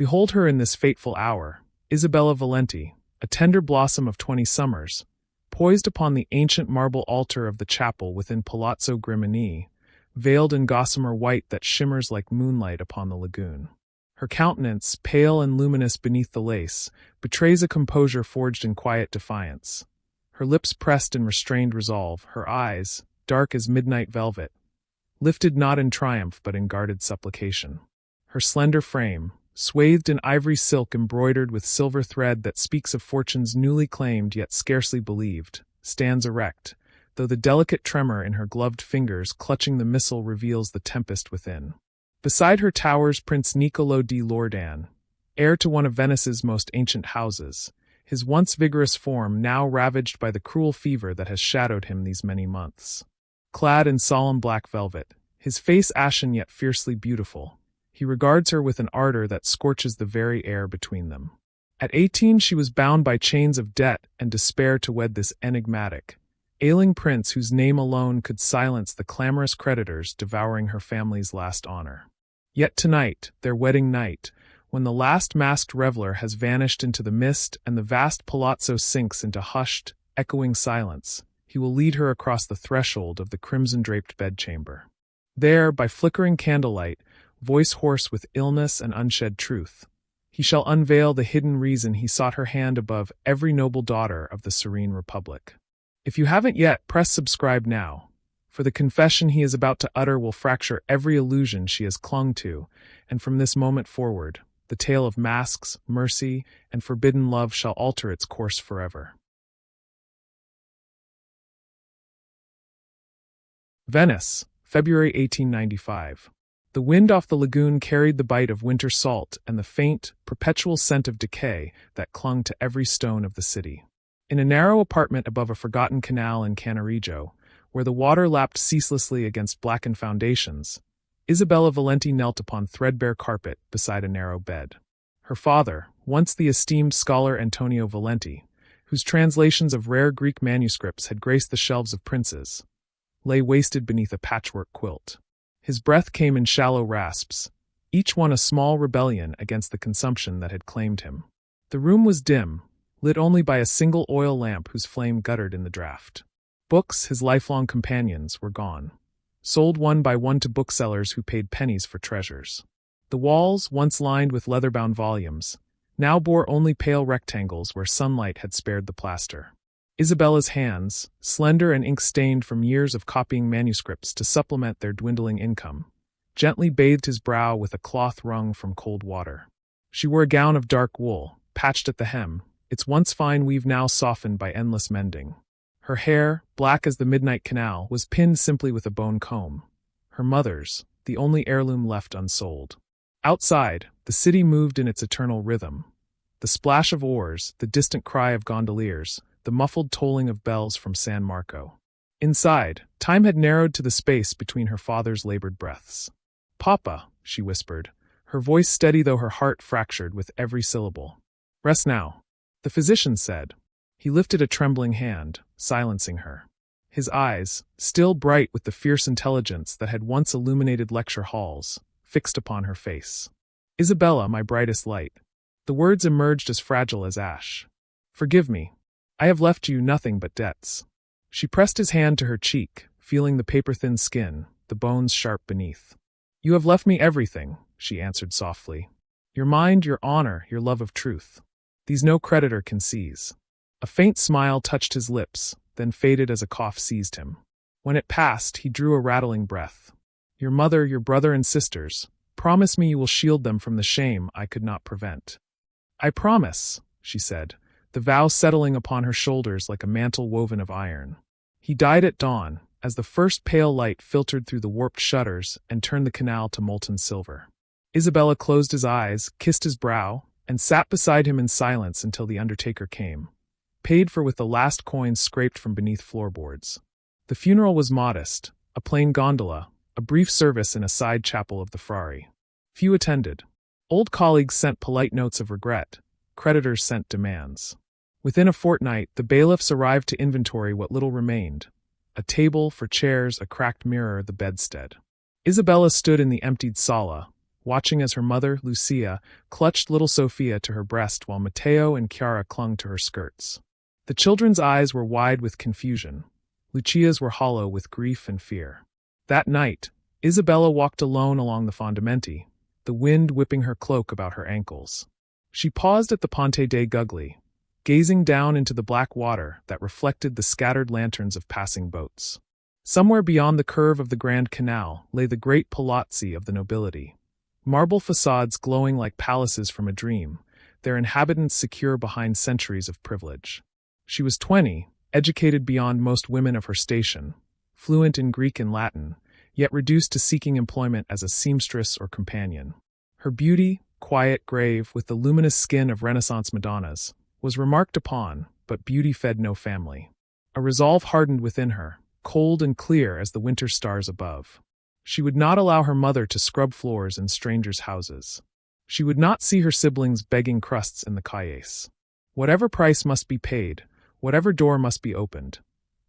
Behold her in this fateful hour, Isabella Valenti, a tender blossom of 20 summers, poised upon the ancient marble altar of the chapel within Palazzo Grimini, veiled in gossamer white that shimmers like moonlight upon the lagoon. Her countenance, pale and luminous beneath the lace, betrays a composure forged in quiet defiance. Her lips pressed in restrained resolve, her eyes, dark as midnight velvet, lifted not in triumph but in guarded supplication. Her slender frame, swathed in ivory silk embroidered with silver thread that speaks of fortunes newly claimed yet scarcely believed, stands erect, though the delicate tremor in her gloved fingers clutching the missal reveals the tempest within. Beside her towers Prince Niccolo di Loredan, heir to one of Venice's most ancient houses, his once vigorous form now ravaged by the cruel fever that has shadowed him these many months. Clad in solemn black velvet, his face ashen yet fiercely beautiful, he regards her with an ardor that scorches the very air between them. At 18 she was bound by chains of debt and despair to wed this enigmatic, ailing prince whose name alone could silence the clamorous creditors devouring her family's last honor. Yet tonight, their wedding night, when the last masked reveler has vanished into the mist and the vast palazzo sinks into hushed, echoing silence, he will lead her across the threshold of the crimson-draped bedchamber. There, by flickering candlelight, voice hoarse with illness and unshed truth, he shall unveil the hidden reason he sought her hand above every noble daughter of the serene republic. If you haven't yet, press subscribe now, for the confession he is about to utter will fracture every illusion she has clung to, and from this moment forward, the tale of masks, mercy, and forbidden love shall alter its course forever. Venice, February 1895. The wind off the lagoon carried the bite of winter salt and the faint, perpetual scent of decay that clung to every stone of the city. In a narrow apartment above a forgotten canal in Cannaregio, where the water lapped ceaselessly against blackened foundations, Isabella Valenti knelt upon threadbare carpet beside a narrow bed. Her father, once the esteemed scholar Antonio Valenti, whose translations of rare Greek manuscripts had graced the shelves of princes, lay wasted beneath a patchwork quilt. His breath came in shallow rasps, each one a small rebellion against the consumption that had claimed him. The room was dim, lit only by a single oil lamp whose flame guttered in the draught. Books, his lifelong companions, were gone, sold one by one to booksellers who paid pennies for treasures. The walls, once lined with leather-bound volumes, now bore only pale rectangles where sunlight had spared the plaster. Isabella's hands, slender and ink-stained from years of copying manuscripts to supplement their dwindling income, gently bathed his brow with a cloth wrung from cold water. She wore a gown of dark wool, patched at the hem, its once fine weave now softened by endless mending. Her hair, black as the midnight canal, was pinned simply with a bone comb, her mother's, the only heirloom left unsold. Outside, the city moved in its eternal rhythm. The splash of oars, the distant cry of gondoliers, the muffled tolling of bells from San Marco. Inside, time had narrowed to the space between her father's labored breaths. "Papa," she whispered, her voice steady though her heart fractured with every syllable. "Rest now," the physician said. He lifted a trembling hand, silencing her. His eyes, still bright with the fierce intelligence that had once illuminated lecture halls, fixed upon her face. "Isabella, my brightest light." The words emerged as fragile as ash. "Forgive me. I have left you nothing but debts." She pressed his hand to her cheek, feeling the paper-thin skin, the bones sharp beneath. "You have left me everything," she answered softly. "Your mind, your honor, your love of truth. These no creditor can seize." A faint smile touched his lips, then faded as a cough seized him. When it passed, he drew a rattling breath. "Your mother, your brother and sisters, promise me you will shield them from the shame I could not prevent." "I promise," she said, the vow settling upon her shoulders like a mantle woven of iron. He died at dawn, as the first pale light filtered through the warped shutters and turned the canal to molten silver. Isabella closed his eyes, kissed his brow, and sat beside him in silence until the undertaker came, paid for with the last coins scraped from beneath floorboards. The funeral was modest, a plain gondola, a brief service in a side chapel of the Frari. Few attended. Old colleagues sent polite notes of regret, creditors sent demands. Within a fortnight, the bailiffs arrived to inventory what little remained: a table, 4 chairs, a cracked mirror, the bedstead. Isabella stood in the emptied sala, watching as her mother, Lucia, clutched little Sophia to her breast while Matteo and Chiara clung to her skirts. The children's eyes were wide with confusion. Lucia's were hollow with grief and fear. That night, Isabella walked alone along the fondamenti, the wind whipping her cloak about her ankles. She paused at the Ponte dei Gugli, gazing down into the black water that reflected the scattered lanterns of passing boats. Somewhere beyond the curve of the Grand Canal lay the great palazzi of the nobility. Marble facades glowing like palaces from a dream, their inhabitants secure behind centuries of privilege. She was 20, educated beyond most women of her station, fluent in Greek and Latin, yet reduced to seeking employment as a seamstress or companion. Her beauty, quiet, grave, with the luminous skin of Renaissance Madonnas, was remarked upon, but beauty fed no family. A resolve hardened within her, cold and clear as the winter stars above. She would not allow her mother to scrub floors in strangers' houses. She would not see her siblings begging crusts in the cailles. Whatever price must be paid, whatever door must be opened,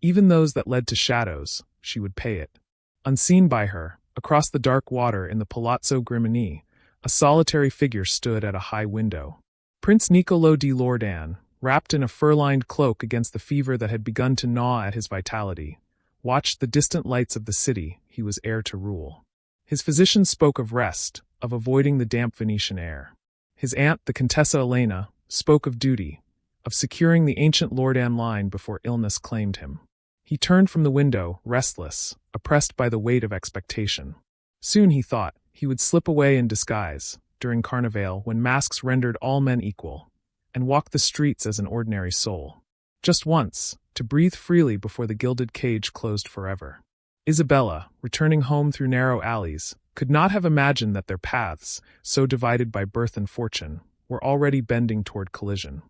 even those that led to shadows, she would pay it. Unseen by her, across the dark water in the Palazzo Grimini, a solitary figure stood at a high window. Prince Niccolò di Loredan, wrapped in a fur-lined cloak against the fever that had begun to gnaw at his vitality, watched the distant lights of the city he was heir to rule. His physicians spoke of rest, of avoiding the damp Venetian air. His aunt, the Contessa Elena, spoke of duty, of securing the ancient Loredan line before illness claimed him. He turned from the window, restless, oppressed by the weight of expectation. Soon, he thought, he would slip away in disguise, during Carnival when masks rendered all men equal, and walk the streets as an ordinary soul. Just once, to breathe freely before the gilded cage closed forever. Isabella, returning home through narrow alleys, could not have imagined that their paths, so divided by birth and fortune, were already bending toward collision.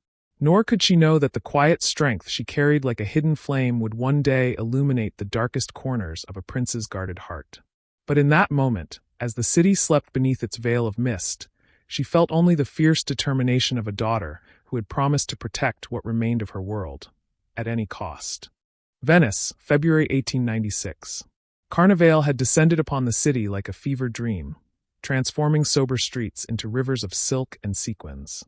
Nor could she know that the quiet strength she carried like a hidden flame would one day illuminate the darkest corners of a prince's guarded heart. But in that moment, as the city slept beneath its veil of mist, she felt only the fierce determination of a daughter who had promised to protect what remained of her world, at any cost. Venice, February 1896. Carnival had descended upon the city like a fever dream, transforming sober streets into rivers of silk and sequins.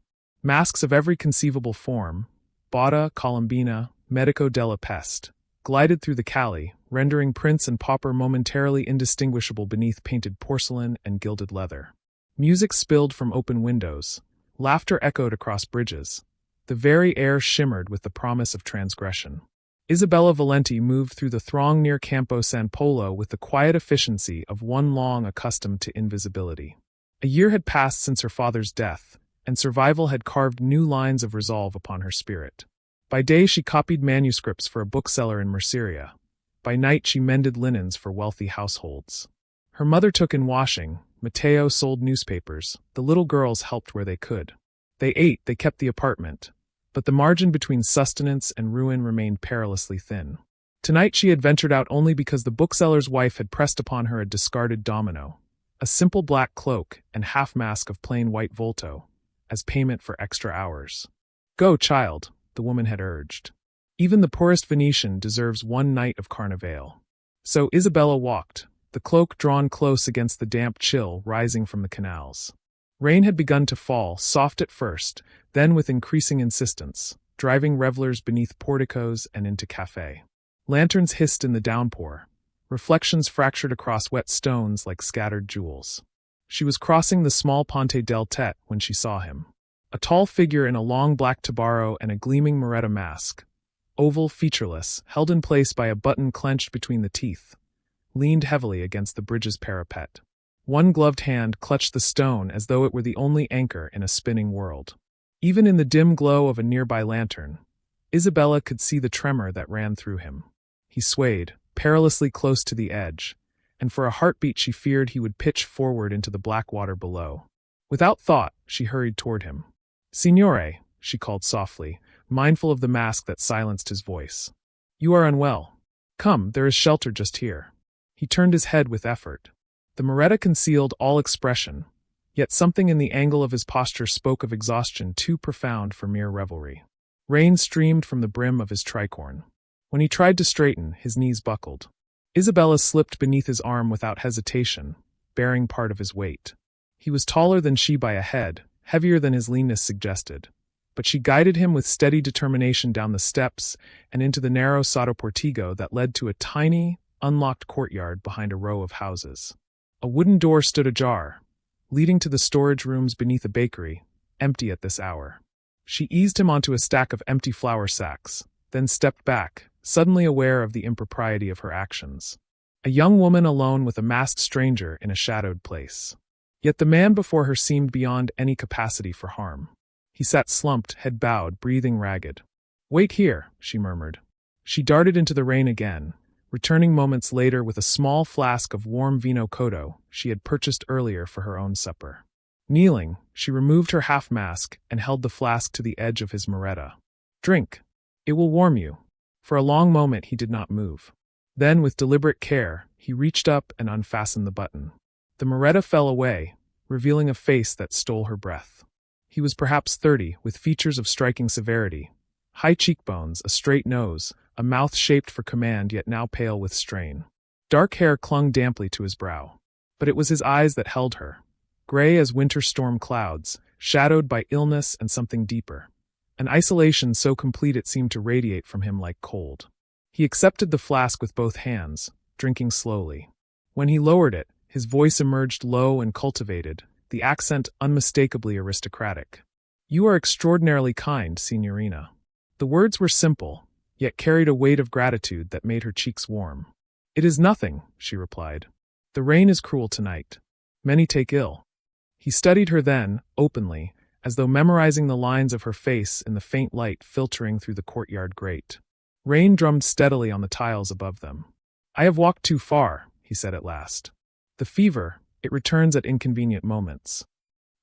Masks of every conceivable form, Botta, Colombina, Medico della Peste, glided through the calle, rendering prince and pauper momentarily indistinguishable beneath painted porcelain and gilded leather. Music spilled from open windows, laughter echoed across bridges. The very air shimmered with the promise of transgression. Isabella Valenti moved through the throng near Campo San Polo with the quiet efficiency of one long accustomed to invisibility. A year had passed since her father's death, and survival had carved new lines of resolve upon her spirit. By day she copied manuscripts for a bookseller in Merceria. By night she mended linens for wealthy households. Her mother took in washing, Matteo sold newspapers, the little girls helped where they could. They ate, they kept the apartment, but the margin between sustenance and ruin remained perilously thin. Tonight she had ventured out only because the bookseller's wife had pressed upon her a discarded domino, a simple black cloak and half-mask of plain white volto, as payment for extra hours. "Go, child," the woman had urged. "Even the poorest Venetian deserves one night of Carnival." So Isabella walked, the cloak drawn close against the damp chill rising from the canals. Rain had begun to fall, soft at first, then with increasing insistence, driving revelers beneath porticos and into café. Lanterns hissed in the downpour, reflections fractured across wet stones like scattered jewels. She was crossing the small Ponte del Tette when she saw him. A tall figure in a long black tabarro and a gleaming Moretta mask, oval, featureless, held in place by a button clenched between the teeth, leaned heavily against the bridge's parapet. One gloved hand clutched the stone as though it were the only anchor in a spinning world. Even in the dim glow of a nearby lantern, Isabella could see the tremor that ran through him. He swayed, perilously close to the edge, and for a heartbeat she feared he would pitch forward into the black water below. Without thought, she hurried toward him. "Signore," she called softly, mindful of the mask that silenced his voice. "You are unwell. Come, there is shelter just here." He turned his head with effort. The Moretta concealed all expression, yet something in the angle of his posture spoke of exhaustion too profound for mere revelry. Rain streamed from the brim of his tricorn. When he tried to straighten, his knees buckled. Isabella slipped beneath his arm without hesitation, bearing part of his weight. He was taller than she by a head, heavier than his leanness suggested. But she guided him with steady determination down the steps and into the narrow sottoportico that led to a tiny, unlocked courtyard behind a row of houses. A wooden door stood ajar, leading to the storage rooms beneath a bakery, empty at this hour. She eased him onto a stack of empty flour sacks, then stepped back, suddenly aware of the impropriety of her actions. A young woman alone with a masked stranger in a shadowed place. Yet the man before her seemed beyond any capacity for harm. He sat slumped, head bowed, breathing ragged. "Wait here," she murmured. She darted into the rain again, returning moments later with a small flask of warm vino cotto she had purchased earlier for her own supper. Kneeling, she removed her half-mask and held the flask to the edge of his Moretta. "Drink. It will warm you." For a long moment he did not move. Then, with deliberate care, he reached up and unfastened the button. The Moretta fell away, revealing a face that stole her breath. He was perhaps 30, with features of striking severity. High cheekbones, a straight nose, a mouth shaped for command yet now pale with strain. Dark hair clung damply to his brow. But it was his eyes that held her, gray as winter storm clouds, shadowed by illness and something deeper. An isolation so complete it seemed to radiate from him like cold. He accepted the flask with both hands, drinking slowly. When he lowered it, his voice emerged low and cultivated, the accent unmistakably aristocratic. "You are extraordinarily kind, Signorina." The words were simple, yet carried a weight of gratitude that made her cheeks warm. "It is nothing," she replied. "The rain is cruel tonight. Many take ill." He studied her then, openly, as though memorizing the lines of her face in the faint light filtering through the courtyard grate. Rain drummed steadily on the tiles above them. "I have walked too far," he said at last. "The fever, it returns at inconvenient moments."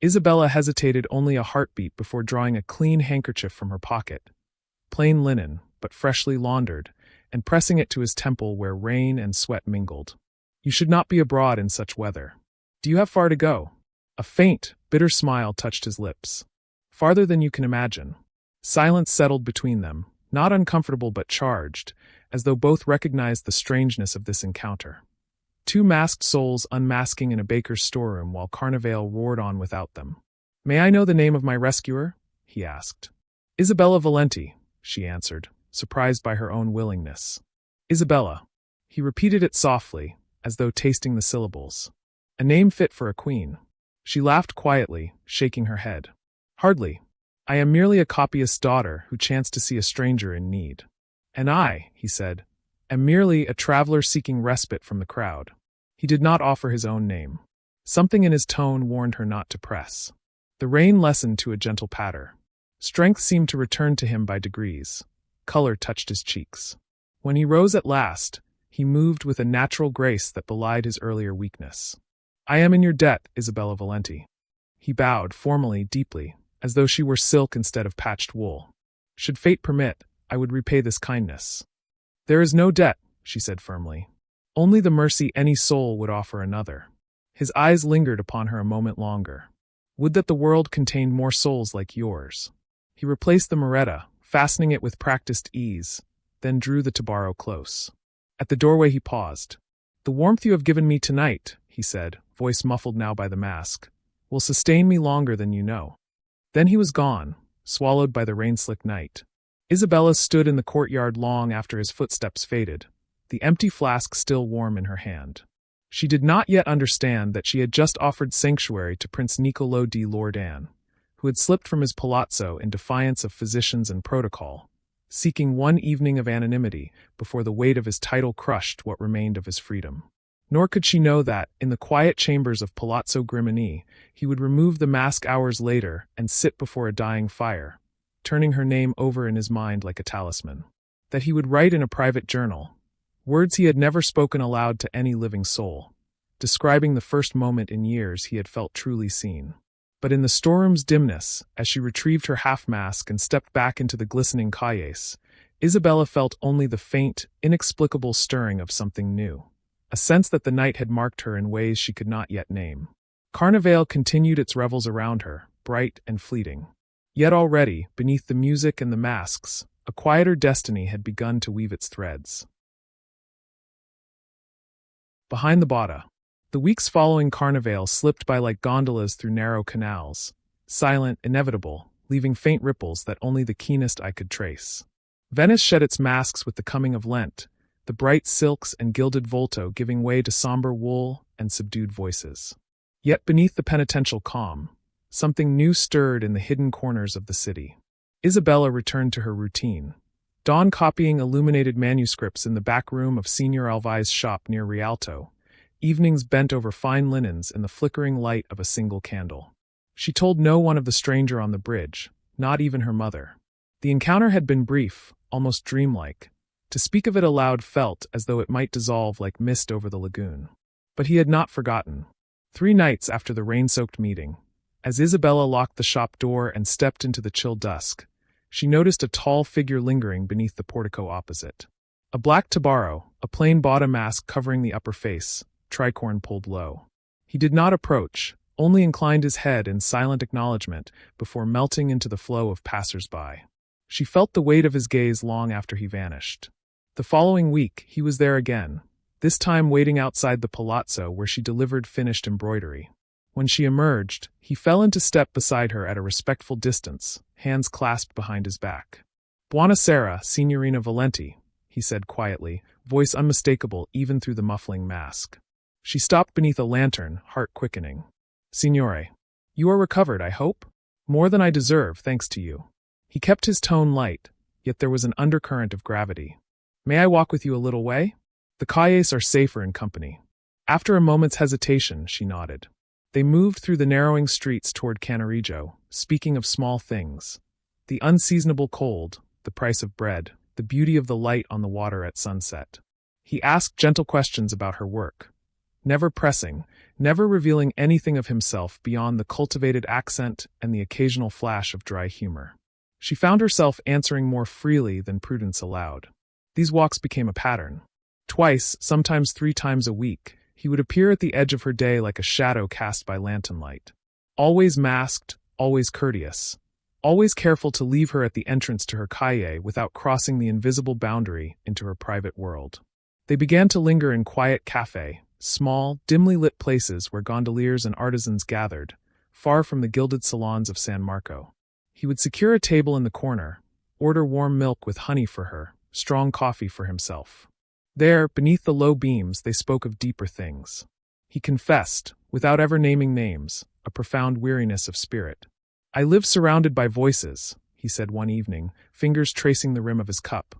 Isabella hesitated only a heartbeat before drawing a clean handkerchief from her pocket, plain linen, but freshly laundered, and pressing it to his temple where rain and sweat mingled. "You should not be abroad in such weather. Do you have far to go?" A faint, bitter smile touched his lips. "Farther than you can imagine." Silence settled between them, not uncomfortable but charged, as though both recognized the strangeness of this encounter. Two masked souls unmasking in a baker's storeroom while Carnival roared on without them. "May I know the name of my rescuer?" he asked. "Isabella Valenti," she answered, surprised by her own willingness. "Isabella." He repeated it softly, as though tasting the syllables. "A name fit for a queen." She laughed quietly, shaking her head. "Hardly. I am merely a copyist's daughter who chanced to see a stranger in need." "And I," he said, "am merely a traveler seeking respite from the crowd." He did not offer his own name. Something in his tone warned her not to press. The rain lessened to a gentle patter. Strength seemed to return to him by degrees. Color touched his cheeks. When he rose at last, he moved with a natural grace that belied his earlier weakness. "I am in your debt, Isabella Valenti." He bowed, formally, deeply, as though she were silk instead of patched wool. "Should fate permit, I would repay this kindness." "There is no debt," she said firmly. "Only the mercy any soul would offer another." His eyes lingered upon her a moment longer. "Would that the world contained more souls like yours." He replaced the Moretta, fastening it with practiced ease, then drew the tabarro close. At the doorway he paused. "The warmth you have given me tonight," he said, voice muffled now by the mask, "will sustain me longer than you know." Then he was gone, swallowed by the rain-slick night. Isabella stood in the courtyard long after his footsteps faded, the empty flask still warm in her hand. She did not yet understand that she had just offered sanctuary to Prince Niccolo di Loredan, who had slipped from his palazzo in defiance of physicians and protocol, seeking one evening of anonymity before the weight of his title crushed what remained of his freedom. Nor could she know that, in the quiet chambers of Palazzo Grimini, he would remove the mask hours later and sit before a dying fire, turning her name over in his mind like a talisman. That he would write in a private journal, words he had never spoken aloud to any living soul, describing the first moment in years he had felt truly seen. But in the storeroom's dimness, as she retrieved her half-mask and stepped back into the glistening cahiers, Isabella felt only the faint, inexplicable stirring of something new. A sense that the night had marked her in ways she could not yet name. Carnival continued its revels around her, bright and fleeting. Yet already, beneath the music and the masks, a quieter destiny had begun to weave its threads. Behind the Botta. The weeks following Carnival slipped by like gondolas through narrow canals, silent, inevitable, leaving faint ripples that only the keenest eye could trace. Venice shed its masks with the coming of Lent, the bright silks and gilded volto giving way to somber wool and subdued voices. Yet beneath the penitential calm, something new stirred in the hidden corners of the city. Isabella returned to her routine, dawn copying illuminated manuscripts in the back room of Signor Alvai's shop near Rialto, evenings bent over fine linens in the flickering light of a single candle. She told no one of the stranger on the bridge, not even her mother. The encounter had been brief, almost dreamlike. To speak of it aloud felt as though it might dissolve like mist over the lagoon. But he had not forgotten. 3 nights after the rain-soaked meeting, as Isabella locked the shop door and stepped into the chill dusk, she noticed a tall figure lingering beneath the portico opposite. A black tabarro, a plain bottom mask covering the upper face, tricorn pulled low. He did not approach, only inclined his head in silent acknowledgement before melting into the flow of passers-by. She felt the weight of his gaze long after he vanished. The following week, he was there again, this time waiting outside the palazzo where she delivered finished embroidery. When she emerged, he fell into step beside her at a respectful distance, hands clasped behind his back. "Buonasera, Signorina Valenti," he said quietly, voice unmistakable even through the muffling mask. She stopped beneath a lantern, heart quickening. "Signore, you are recovered, I hope? More than I deserve, thanks to you." He kept his tone light, yet there was an undercurrent of gravity. "May I walk with you a little way? The calles are safer in company." After a moment's hesitation, she nodded. They moved through the narrowing streets toward Cannaregio, speaking of small things. The unseasonable cold, the price of bread, the beauty of the light on the water at sunset. He asked gentle questions about her work, never pressing, never revealing anything of himself beyond the cultivated accent and the occasional flash of dry humor. She found herself answering more freely than prudence allowed. These walks became a pattern. Twice, sometimes 3 times a week, he would appear at the edge of her day like a shadow cast by lantern light. Always masked, always courteous, always careful to leave her at the entrance to her calle without crossing the invisible boundary into her private world. They began to linger in quiet café, small, dimly lit places where gondoliers and artisans gathered, far from the gilded salons of San Marco. He would secure a table in the corner, order warm milk with honey for her, strong coffee for himself. There, beneath the low beams, they spoke of deeper things. He confessed, without ever naming names, a profound weariness of spirit. "I live surrounded by voices," he said one evening, fingers tracing the rim of his cup.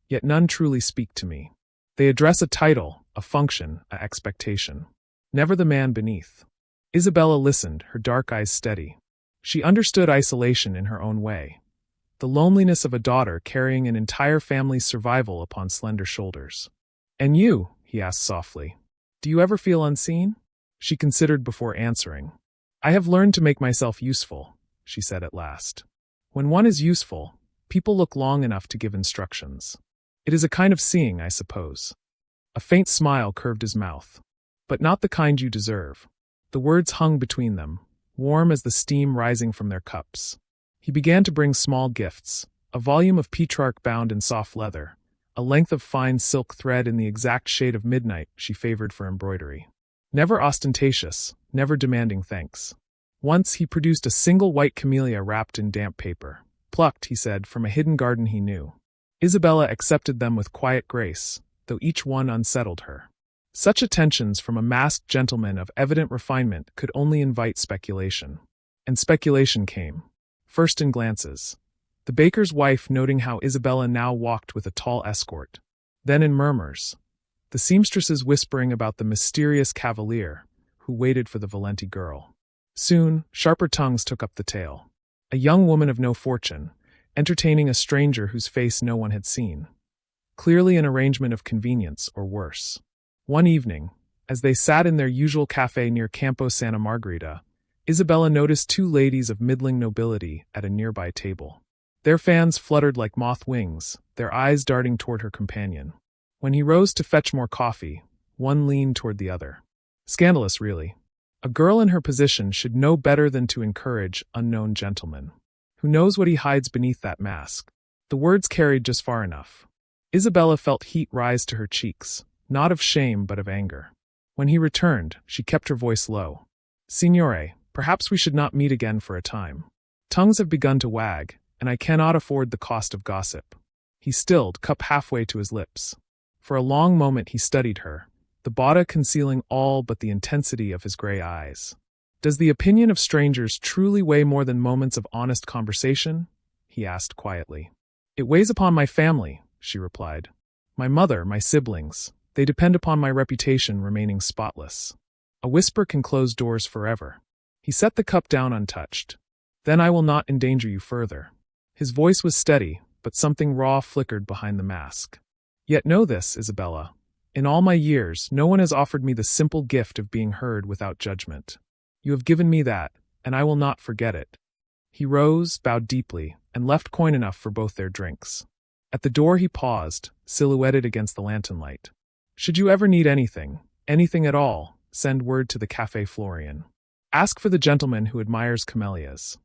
"Yet none truly speak to me. They address a title, a function, a expectation. Never the man beneath." Isabella listened, her dark eyes steady. She understood isolation in her own way. The loneliness of a daughter carrying an entire family's survival upon slender shoulders. "And you?" he asked softly. "Do you ever feel unseen?" She considered before answering. "I have learned to make myself useful," she said at last. "When one is useful, people look long enough to give instructions. It is a kind of seeing, I suppose." A faint smile curved his mouth. "But not the kind you deserve." The words hung between them, warm as the steam rising from their cups. He began to bring small gifts, a volume of Petrarch bound in soft leather, a length of fine silk thread in the exact shade of midnight she favored for embroidery. Never ostentatious, never demanding thanks. Once he produced a single white camellia wrapped in damp paper, plucked, he said, from a hidden garden he knew. Isabella accepted them with quiet grace, though each one unsettled her. Such attentions from a masked gentleman of evident refinement could only invite speculation. And speculation came. First in glances. The baker's wife noting how Isabella now walked with a tall escort. Then in murmurs. The seamstresses whispering about the mysterious cavalier who waited for the Valenti girl. Soon, sharper tongues took up the tale. A young woman of no fortune, entertaining a stranger whose face no one had seen. Clearly an arrangement of convenience, or worse. One evening, as they sat in their usual café near Campo Santa Margherita, Isabella noticed 2 ladies of middling nobility at a nearby table. Their fans fluttered like moth wings, their eyes darting toward her companion. When he rose to fetch more coffee, one leaned toward the other. Scandalous, really. A girl in her position should know better than to encourage unknown gentlemen. Who knows what he hides beneath that mask? The words carried just far enough. Isabella felt heat rise to her cheeks, not of shame but of anger. When he returned, she kept her voice low. Signore, perhaps we should not meet again for a time. Tongues have begun to wag, and I cannot afford the cost of gossip. He stilled, cup halfway to his lips. For a long moment he studied her, the botta concealing all but the intensity of his gray eyes. Does the opinion of strangers truly weigh more than moments of honest conversation? He asked quietly. It weighs upon my family, she replied. My mother, my siblings, they depend upon my reputation remaining spotless. A whisper can close doors forever. He set the cup down untouched. Then I will not endanger you further. His voice was steady, but something raw flickered behind the mask. Yet know this, Isabella. In all my years, no one has offered me the simple gift of being heard without judgment. You have given me that, and I will not forget it. He rose, bowed deeply, and left coin enough for both their drinks. At the door he paused, silhouetted against the lantern light. Should you ever need anything at all, send word to the Café Florian. Ask for the gentleman who admires camellias.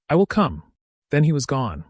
I will come. Then he was gone.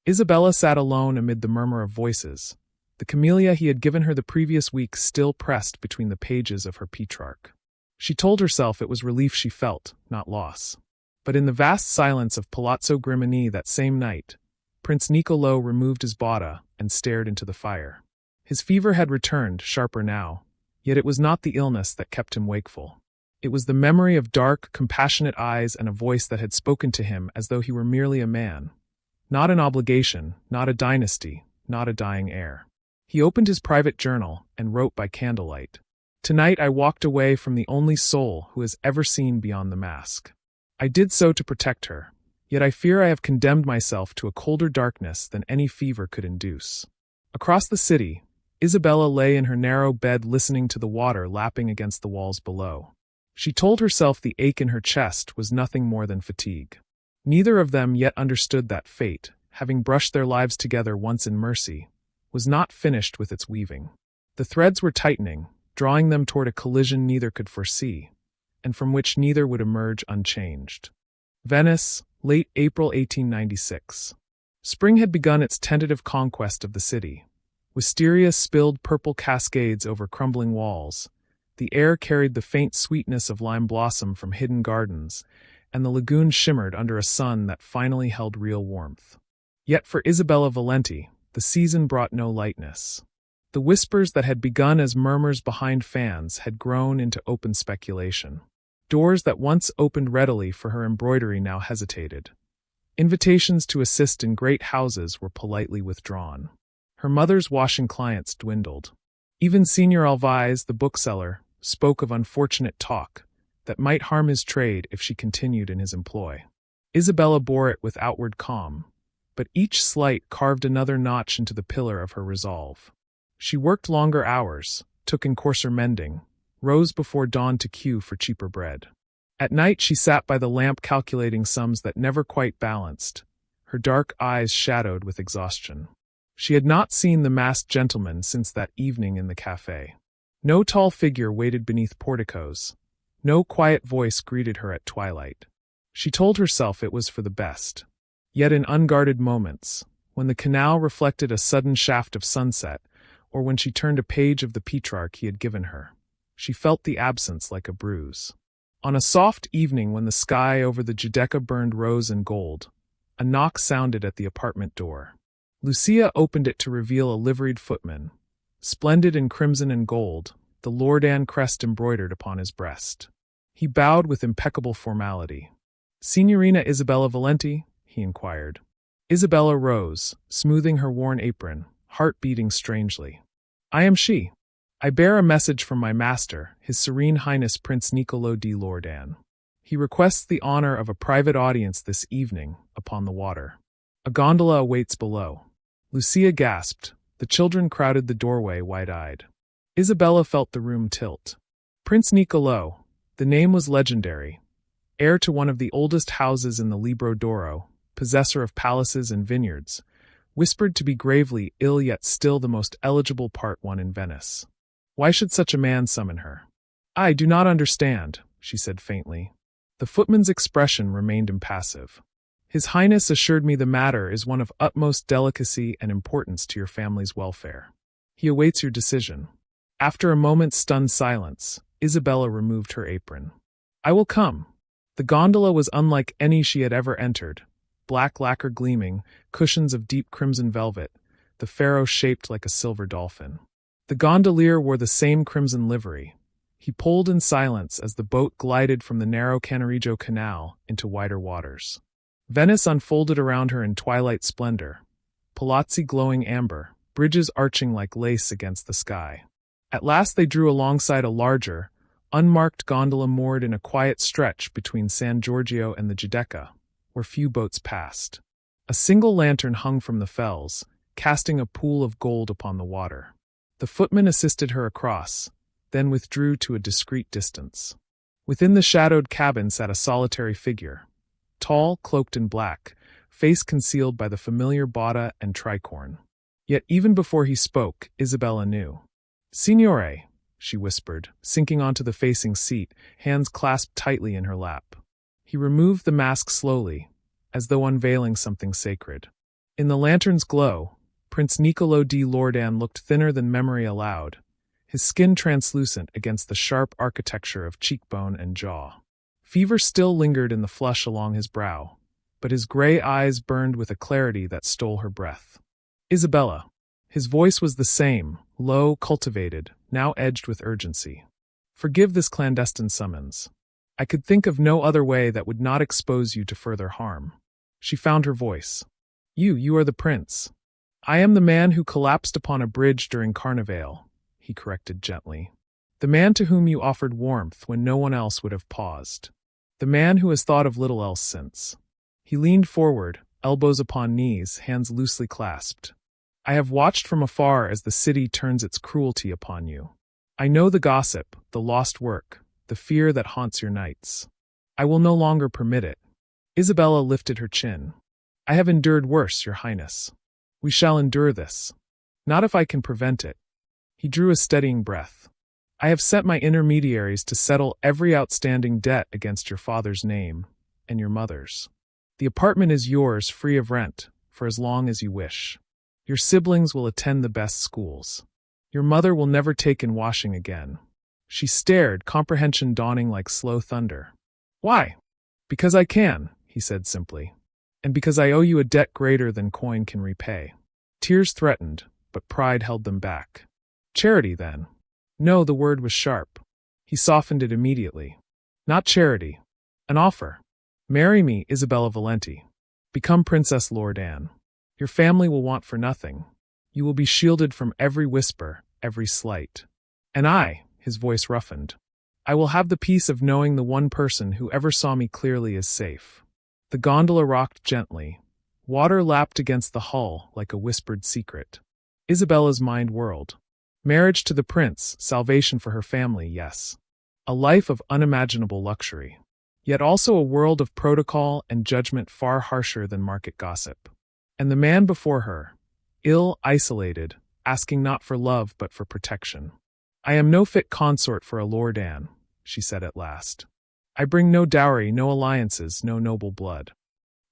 Isabella sat alone amid the murmur of voices. The camellia he had given her the previous week still pressed between the pages of her Petrarch. She told herself it was relief she felt, not loss. But in the vast silence of Palazzo Grimani that same night, Prince Niccolò removed his botta and stared into the fire. His fever had returned, sharper now, yet it was not the illness that kept him wakeful. It was the memory of dark, compassionate eyes and a voice that had spoken to him as though he were merely a man. Not an obligation, not a dynasty, not a dying heir. He opened his private journal and wrote by candlelight. Tonight I walked away from the only soul who has ever seen beyond the mask. I did so to protect her, yet I fear I have condemned myself to a colder darkness than any fever could induce. Across the city, Isabella lay in her narrow bed listening to the water lapping against the walls below. She told herself the ache in her chest was nothing more than fatigue. Neither of them yet understood that fate, having brushed their lives together once in mercy, was not finished with its weaving. The threads were tightening, drawing them toward a collision neither could foresee, and from which neither would emerge unchanged. Venice, late April 1896. Spring had begun its tentative conquest of the city. Wisteria spilled purple cascades over crumbling walls. The air carried the faint sweetness of lime blossom from hidden gardens, and the lagoon shimmered under a sun that finally held real warmth. Yet for Isabella Valenti, the season brought no lightness. The whispers that had begun as murmurs behind fans had grown into open speculation. Doors that once opened readily for her embroidery now hesitated. Invitations to assist in great houses were politely withdrawn. Her mother's washing clients dwindled. Even Signor Alvise, the bookseller, spoke of unfortunate talk that might harm his trade if she continued in his employ. Isabella bore it with outward calm, but each slight carved another notch into the pillar of her resolve. She worked longer hours, took in coarser mending, rose before dawn to queue for cheaper bread. At night she sat by the lamp calculating sums that never quite balanced, her dark eyes shadowed with exhaustion. She had not seen the masked gentleman since that evening in the café. No tall figure waited beneath porticos. No quiet voice greeted her at twilight. She told herself it was for the best. Yet in unguarded moments, when the canal reflected a sudden shaft of sunset, or when she turned a page of the Petrarch he had given her, she felt the absence like a bruise. On a soft evening when the sky over the Giudecca burned rose and gold, a knock sounded at the apartment door. Lucia opened it to reveal a liveried footman, splendid in crimson and gold, the Loredan crest embroidered upon his breast. He bowed with impeccable formality. "Signorina Isabella Valenti?" he inquired. Isabella rose, smoothing her worn apron, heart beating strangely. "I am she. I bear a message from my master, His Serene Highness Prince Niccolò di Loredan. He requests the honor of a private audience this evening, upon the water. A gondola awaits below." Lucia gasped. The children crowded the doorway wide-eyed. Isabella felt the room tilt. Prince Niccolò, the name was legendary. Heir to one of the oldest houses in the Libro d'Oro, possessor of palaces and vineyards, whispered to be gravely ill yet still the most eligible part one in Venice. Why should such a man summon her? "I do not understand," she said faintly. The footman's expression remained impassive. "His Highness assured me the matter is one of utmost delicacy and importance to your family's welfare. He awaits your decision." After a moment's stunned silence, Isabella removed her apron. I will come. The gondola was unlike any she had ever entered. Black lacquer gleaming, cushions of deep crimson velvet, the pharaoh shaped like a silver dolphin. The gondolier wore the same crimson livery. He pulled in silence as the boat glided from the narrow Cannaregio Canal into wider waters. Venice unfolded around her in twilight splendor, palazzi glowing amber, bridges arching like lace against the sky. At last they drew alongside a larger, unmarked gondola moored in a quiet stretch between San Giorgio and the Giudecca, where few boats passed. A single lantern hung from the fells, casting a pool of gold upon the water. The footman assisted her across, then withdrew to a discreet distance. Within the shadowed cabin sat a solitary figure, tall, cloaked in black, face concealed by the familiar botta and tricorn. Yet even before he spoke, Isabella knew. "Signore," she whispered, sinking onto the facing seat, hands clasped tightly in her lap. He removed the mask slowly, as though unveiling something sacred. In the lantern's glow, Prince Niccolò di Loredan looked thinner than memory allowed, his skin translucent against the sharp architecture of cheekbone and jaw. Fever still lingered in the flush along his brow, but his gray eyes burned with a clarity that stole her breath. "Isabella." His voice was the same, low, cultivated, now edged with urgency. "Forgive this clandestine summons. I could think of no other way that would not expose you to further harm." She found her voice. You are the prince." "I am the man who collapsed upon a bridge during Carnival," he corrected gently. "The man to whom you offered warmth when no one else would have paused. The man who has thought of little else since." He leaned forward, elbows upon knees, hands loosely clasped. "I have watched from afar as the city turns its cruelty upon you. I know the gossip, the lost work, the fear that haunts your nights. I will no longer permit it." Isabella lifted her chin. "I have endured worse, your highness. We shall endure this. Not if I can prevent it." He drew a steadying breath. "I have sent my intermediaries to settle every outstanding debt against your father's name, and your mother's. The apartment is yours free of rent, for as long as you wish. Your siblings will attend the best schools. Your mother will never take in washing again." She stared, comprehension dawning like slow thunder. "Why?" "Because I can," he said simply. "And because I owe you a debt greater than coin can repay." Tears threatened, but pride held them back. "Charity, then?" No, the word was sharp. He softened it immediately. "Not charity. An offer. Marry me, Isabella Valenti. Become Princess Loredan. Your family will want for nothing. You will be shielded from every whisper, every slight. And I," his voice roughened, "I will have the peace of knowing the one person who ever saw me clearly is safe." The gondola rocked gently. Water lapped against the hull like a whispered secret. Isabella's mind whirled. Marriage to the prince, salvation for her family, yes. A life of unimaginable luxury. Yet also a world of protocol and judgment far harsher than market gossip. And the man before her, ill, isolated, asking not for love but for protection. "I am no fit consort for a Loredan," she said at last. "I bring no dowry, no alliances, no noble blood."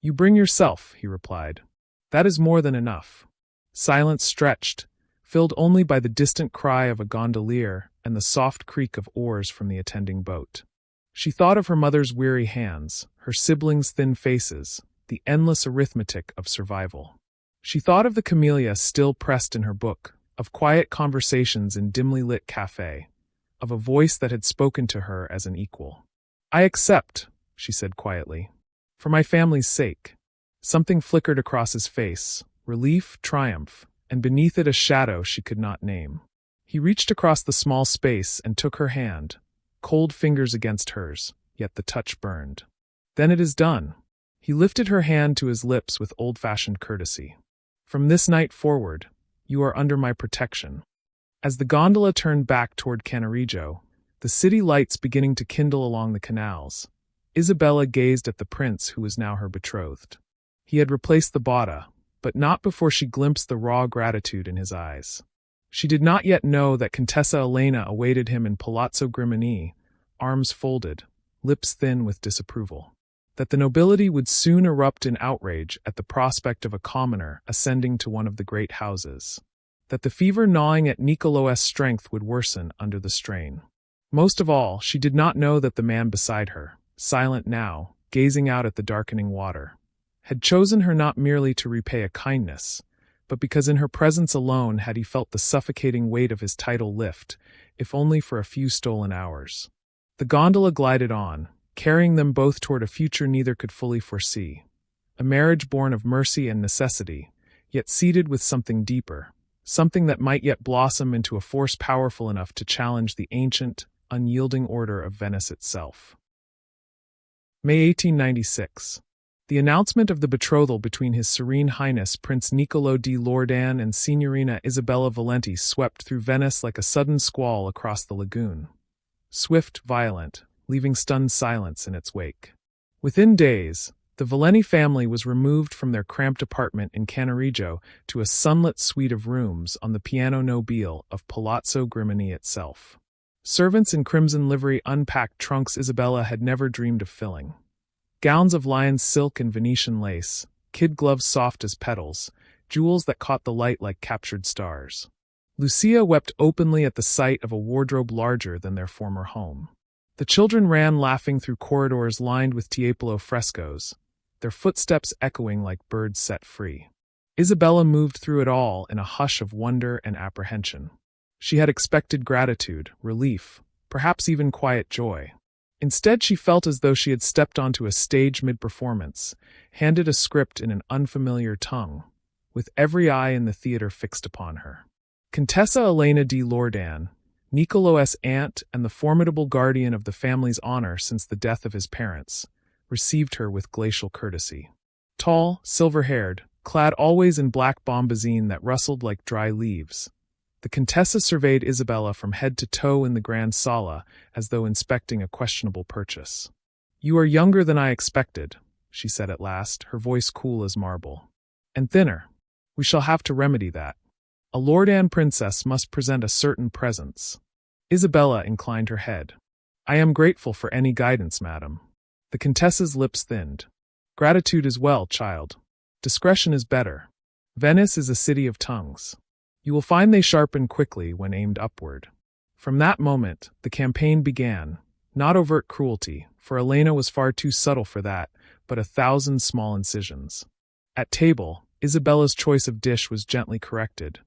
"You bring yourself," he replied. "That is more than enough." Silence stretched, filled only by the distant cry of a gondolier and the soft creak of oars from the attending boat. She thought of her mother's weary hands, her siblings' thin faces, the endless arithmetic of survival. She thought of the camellia still pressed in her book, of quiet conversations in dimly lit cafe, of a voice that had spoken to her as an equal. "I accept," she said quietly. "For my family's sake." Something flickered across his face, relief, triumph, and beneath it a shadow she could not name. He reached across the small space and took her hand, cold fingers against hers, yet the touch burned. "Then it is done." He lifted her hand to his lips with old-fashioned courtesy. "From this night forward, you are under my protection." As the gondola turned back toward Cannaregio, the city lights beginning to kindle along the canals, Isabella gazed at the prince who was now her betrothed. He had replaced the botta, but not before she glimpsed the raw gratitude in his eyes. She did not yet know that Contessa Elena awaited him in Palazzo Grimini, arms folded, lips thin with disapproval. That the nobility would soon erupt in outrage at the prospect of a commoner ascending to one of the great houses. That the fever gnawing at Niccolò's strength would worsen under the strain. Most of all, she did not know that the man beside her, silent now, gazing out at the darkening water, had chosen her not merely to repay a kindness, but because in her presence alone had he felt the suffocating weight of his title lift, if only for a few stolen hours. The gondola glided on, carrying them both toward a future neither could fully foresee. A marriage born of mercy and necessity, yet seeded with something deeper, something that might yet blossom into a force powerful enough to challenge the ancient, unyielding order of Venice itself. May 1896. The announcement of the betrothal between His Serene Highness Prince Niccolo di Loredan and Signorina Isabella Valenti swept through Venice like a sudden squall across the lagoon. Swift, violent, leaving stunned silence in its wake. Within days, the Valenti family was removed from their cramped apartment in Cannaregio to a sunlit suite of rooms on the Piano Nobile of Palazzo Grimani itself. Servants in crimson livery unpacked trunks Isabella had never dreamed of filling. Gowns of lion's silk and Venetian lace, kid gloves soft as petals, jewels that caught the light like captured stars. Lucia wept openly at the sight of a wardrobe larger than their former home. The children ran laughing through corridors lined with Tiepolo frescoes, their footsteps echoing like birds set free. Isabella moved through it all in a hush of wonder and apprehension. She had expected gratitude, relief, perhaps even quiet joy. Instead, she felt as though she had stepped onto a stage mid-performance, handed a script in an unfamiliar tongue, with every eye in the theater fixed upon her. Contessa Elena di Loredan, Niccolo's aunt and the formidable guardian of the family's honor since the death of his parents, received her with glacial courtesy. Tall, silver-haired, clad always in black bombazine that rustled like dry leaves, the Contessa surveyed Isabella from head to toe in the grand sala as though inspecting a questionable purchase. "You are younger than I expected," she said at last, her voice cool as marble. "And thinner. We shall have to remedy that. A Loredan princess must present a certain presence." Isabella inclined her head. "I am grateful for any guidance, madam." The Contessa's lips thinned. "Gratitude is well, child. Discretion is better. Venice is a city of tongues. You will find they sharpen quickly when aimed upward." From that moment, the campaign began, not overt cruelty, for Elena was far too subtle for that, but 1,000 small incisions. At table, Isabella's choice of dish was gently corrected.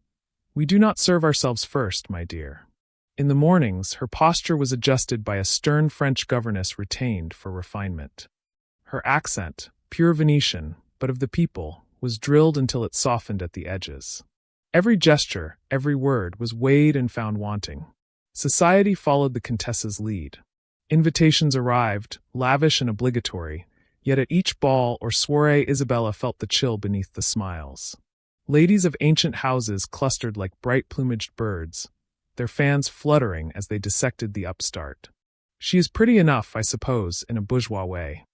"We do not serve ourselves first, my dear." In the mornings, her posture was adjusted by a stern French governess retained for refinement. Her accent, pure Venetian, but of the people, was drilled until it softened at the edges. Every gesture, every word was weighed and found wanting. Society followed the Contessa's lead. Invitations arrived, lavish and obligatory, yet at each ball or soirée Isabella felt the chill beneath the smiles. Ladies of ancient houses clustered like bright-plumaged birds, their fans fluttering as they dissected the upstart. "She is pretty enough, I suppose, in a bourgeois way."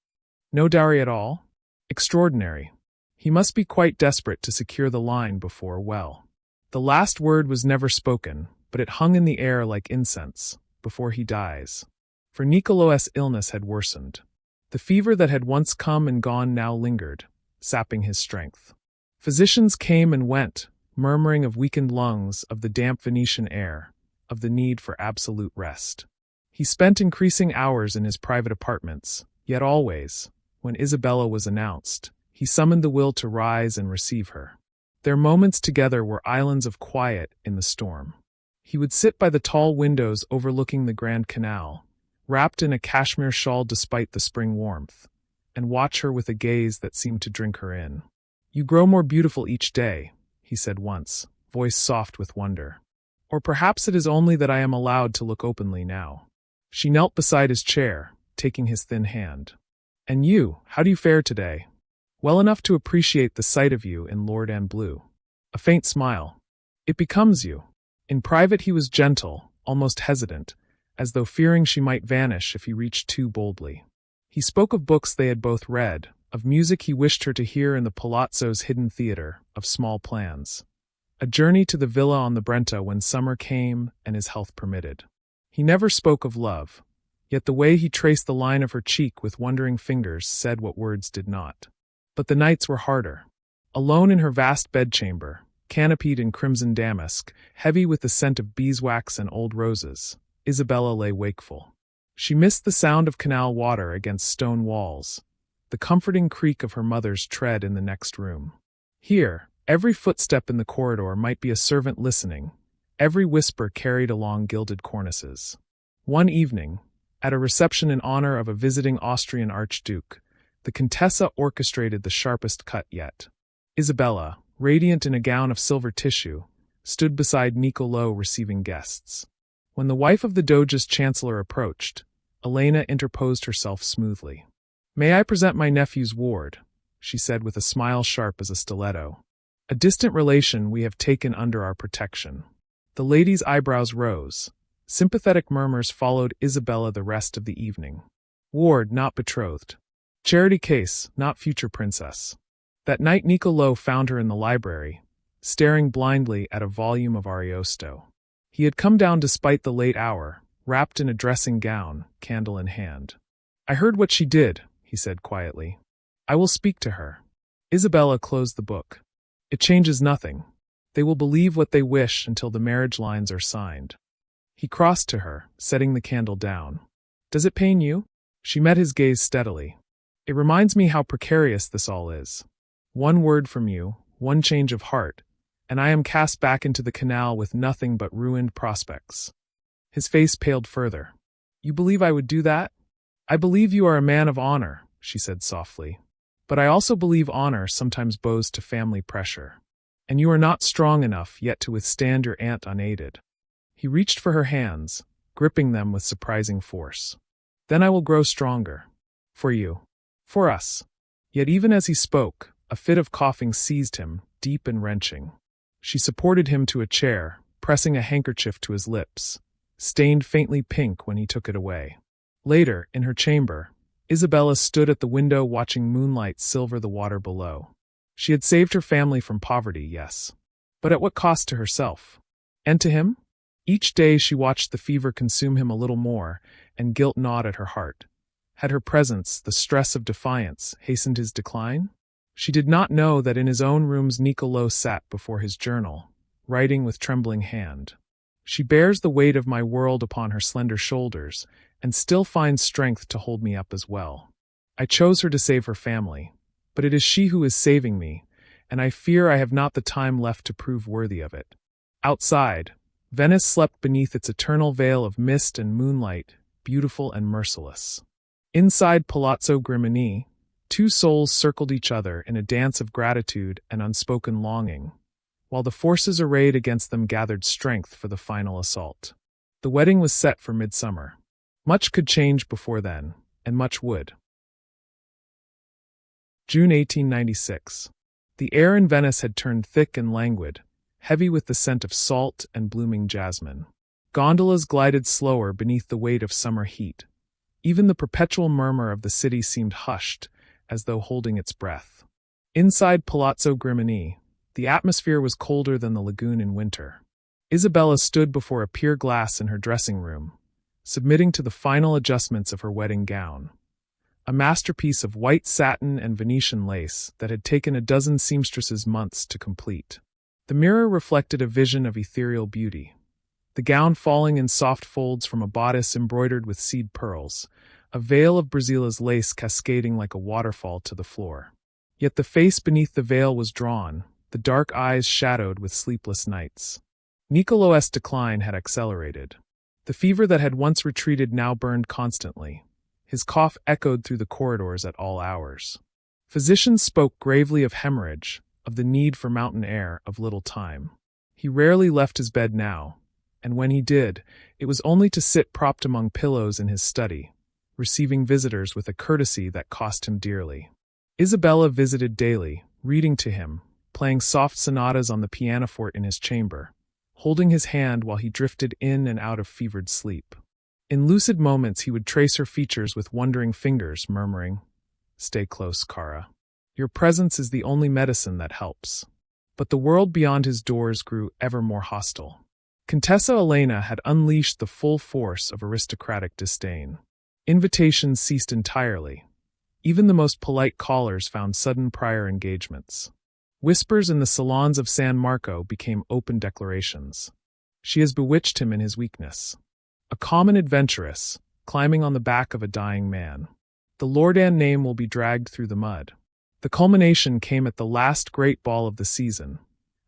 "No dowry at all?" "Extraordinary. He must be quite desperate to secure the line before, well." The last word was never spoken, but it hung in the air like incense, "before he dies." For Niccolo's illness had worsened. The fever that had once come and gone now lingered, sapping his strength. Physicians came and went, murmuring of weakened lungs, of the damp Venetian air, of the need for absolute rest. He spent increasing hours in his private apartments, yet always, when Isabella was announced, he summoned the will to rise and receive her. Their moments together were islands of quiet in the storm. He would sit by the tall windows overlooking the Grand Canal, wrapped in a cashmere shawl despite the spring warmth, and watch her with a gaze that seemed to drink her in. "You grow more beautiful each day," he said once, voice soft with wonder. "Or perhaps it is only that I am allowed to look openly now." She knelt beside his chair, taking his thin hand. "And you, how do you fare today?" "Well enough to appreciate the sight of you in Loredan blue." A faint smile. "It becomes you." In private he was gentle, almost hesitant, as though fearing she might vanish if he reached too boldly. He spoke of books they had both read, of music he wished her to hear in the Palazzo's hidden theater, of small plans. A journey to the villa on the Brenta when summer came and his health permitted. He never spoke of love, yet the way he traced the line of her cheek with wondering fingers said what words did not. But the nights were harder. Alone in her vast bedchamber, canopied in crimson damask, heavy with the scent of beeswax and old roses, Isabella lay wakeful. She missed the sound of canal water against stone walls, the comforting creak of her mother's tread in the next room. Here, every footstep in the corridor might be a servant listening, every whisper carried along gilded cornices. One evening, at a reception in honor of a visiting Austrian archduke, the Contessa orchestrated the sharpest cut yet. Isabella, radiant in a gown of silver tissue, stood beside Niccolò receiving guests. When the wife of the Doge's chancellor approached, Elena interposed herself smoothly. "May I present my nephew's ward?" she said with a smile sharp as a stiletto. "A distant relation we have taken under our protection." The lady's eyebrows rose. Sympathetic murmurs followed Isabella the rest of the evening. Ward, not betrothed. Charity case, not future princess. That night Niccolò found her in the library, staring blindly at a volume of Ariosto. He had come down despite the late hour, wrapped in a dressing gown, candle in hand. "I heard what she did," he said quietly. "I will speak to her." Isabella closed the book. "It changes nothing. They will believe what they wish until the marriage lines are signed." He crossed to her, setting the candle down. "Does it pain you?" She met his gaze steadily. "It reminds me how precarious this all is. One word from you, one change of heart, and I am cast back into the canal with nothing but ruined prospects." His face paled further. "You believe I would do that?" "I believe you are a man of honor," she said softly. "But I also believe honor sometimes bows to family pressure. And you are not strong enough yet to withstand your aunt unaided." He reached for her hands, gripping them with surprising force. "Then I will grow stronger. For you. For us." Yet even as he spoke, a fit of coughing seized him, deep and wrenching. She supported him to a chair, pressing a handkerchief to his lips, stained faintly pink when he took it away. Later, in her chamber, Isabella stood at the window watching moonlight silver the water below. She had saved her family from poverty, yes. But at what cost to herself? And to him? Each day she watched the fever consume him a little more, and guilt gnawed at her heart. Had her presence, the stress of defiance, hastened his decline? She did not know that in his own rooms Niccolò sat before his journal, writing with trembling hand. "She bears the weight of my world upon her slender shoulders, and still finds strength to hold me up as well. I chose her to save her family, but it is she who is saving me, and I fear I have not the time left to prove worthy of it." Outside, Venice slept beneath its eternal veil of mist and moonlight, beautiful and merciless. Inside Palazzo Grimini, two souls circled each other in a dance of gratitude and unspoken longing, while the forces arrayed against them gathered strength for the final assault. The wedding was set for midsummer. Much could change before then, and much would. June 1896. The air in Venice had turned thick and languid, heavy with the scent of salt and blooming jasmine. Gondolas glided slower beneath the weight of summer heat. Even the perpetual murmur of the city seemed hushed, as though holding its breath. Inside Palazzo Grimini, the atmosphere was colder than the lagoon in winter. Isabella stood before a pier glass in her dressing room, submitting to the final adjustments of her wedding gown. A masterpiece of white satin and Venetian lace that had taken a dozen seamstresses months to complete. The mirror reflected a vision of ethereal beauty. The gown falling in soft folds from a bodice embroidered with seed pearls, a veil of Brazilia's lace cascading like a waterfall to the floor. Yet the face beneath the veil was drawn, the dark eyes shadowed with sleepless nights. Niccolò's decline had accelerated. The fever that had once retreated now burned constantly. His cough echoed through the corridors at all hours. Physicians spoke gravely of hemorrhage, of the need for mountain air, of little time. He rarely left his bed now, and when he did, it was only to sit propped among pillows in his study, receiving visitors with a courtesy that cost him dearly. Isabella visited daily, reading to him, playing soft sonatas on the pianoforte in his chamber, holding his hand while he drifted in and out of fevered sleep. In lucid moments he would trace her features with wondering fingers, murmuring, "Stay close, Cara. Your presence is the only medicine that helps." But the world beyond his doors grew ever more hostile. Contessa Elena had unleashed the full force of aristocratic disdain. Invitations ceased entirely. Even the most polite callers found sudden prior engagements. Whispers in the salons of San Marco became open declarations. She has bewitched him in his weakness. a common adventuress, climbing on the back of a dying man. The Lordan name will be dragged through the mud. The culmination came at the last great ball of the season,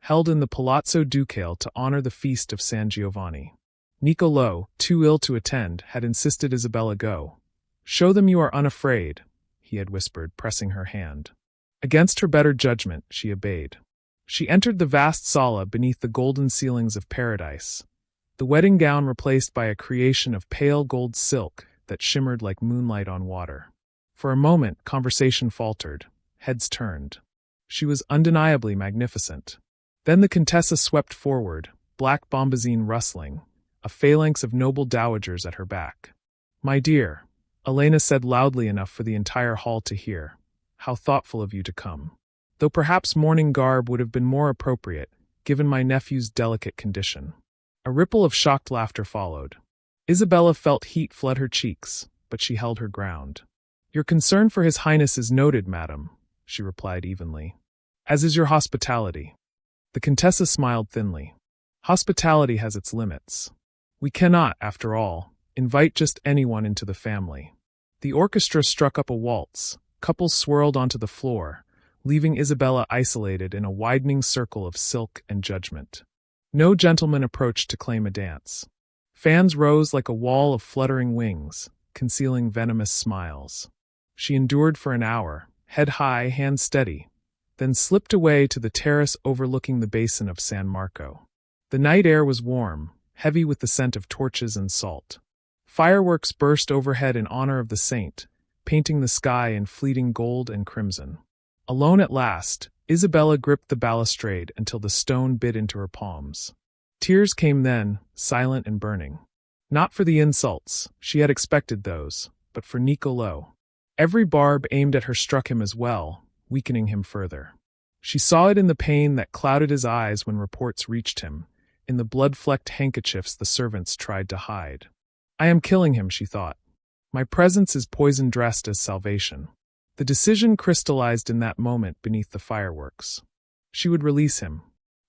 held in the Palazzo Ducale to honor the feast of San Giovanni. Niccolò, too ill to attend, had insisted Isabella go. "Show them you are unafraid," he had whispered, pressing her hand. Against her better judgment, she obeyed. She entered the vast sala beneath the golden ceilings of paradise, the wedding gown replaced by a creation of pale gold silk that shimmered like moonlight on water. For a moment, conversation faltered, heads turned. She was undeniably magnificent. Then the Contessa swept forward, black bombazine rustling, a phalanx of noble dowagers at her back. "My dear," Elena said loudly enough for the entire hall to hear, "how thoughtful of you to come. Though perhaps mourning garb would have been more appropriate, given my nephew's delicate condition." A ripple of shocked laughter followed. Isabella felt heat flood her cheeks, but she held her ground. "Your concern for His Highness is noted, madam," she replied evenly. "As is your hospitality." The Contessa smiled thinly. "Hospitality has its limits. We cannot, after all, invite just anyone into the family." The orchestra struck up a waltz, couples swirled onto the floor, leaving Isabella isolated in a widening circle of silk and judgment. No gentleman approached to claim a dance. Fans rose like a wall of fluttering wings, concealing venomous smiles. She endured for an hour, head high, hands steady, then slipped away to the terrace overlooking the basin of San Marco. The night air was warm, heavy with the scent of torches and salt. Fireworks burst overhead in honor of the saint, painting the sky in fleeting gold and crimson. Alone at last, Isabella gripped the balustrade until the stone bit into her palms. Tears came then, silent and burning. Not for the insults, she had expected those, but for Niccolò. Every barb aimed at her struck him as well, weakening him further. She saw it in the pain that clouded his eyes when reports reached him, in the blood-flecked handkerchiefs the servants tried to hide. "I am killing him," she thought. "My presence is poison dressed as salvation." The decision crystallized in that moment beneath the fireworks. She would release him,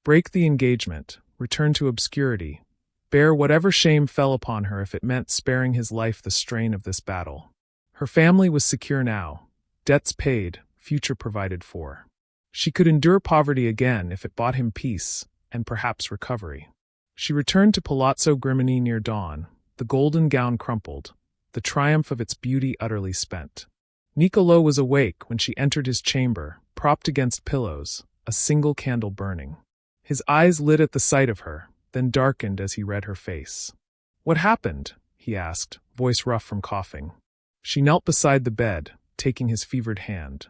break the engagement, return to obscurity, bear whatever shame fell upon her if it meant sparing his life the strain of this battle. Her family was secure now, debts paid, future provided for. She could endure poverty again if it bought him peace, and perhaps recovery. She returned to Palazzo Grimini near dawn, the golden gown crumpled, the triumph of its beauty utterly spent. Niccolò was awake when she entered his chamber, propped against pillows, a single candle burning. His eyes lit at the sight of her, then darkened as he read her face. "What happened?" he asked, voice rough from coughing. She knelt beside the bed, taking his fevered hand.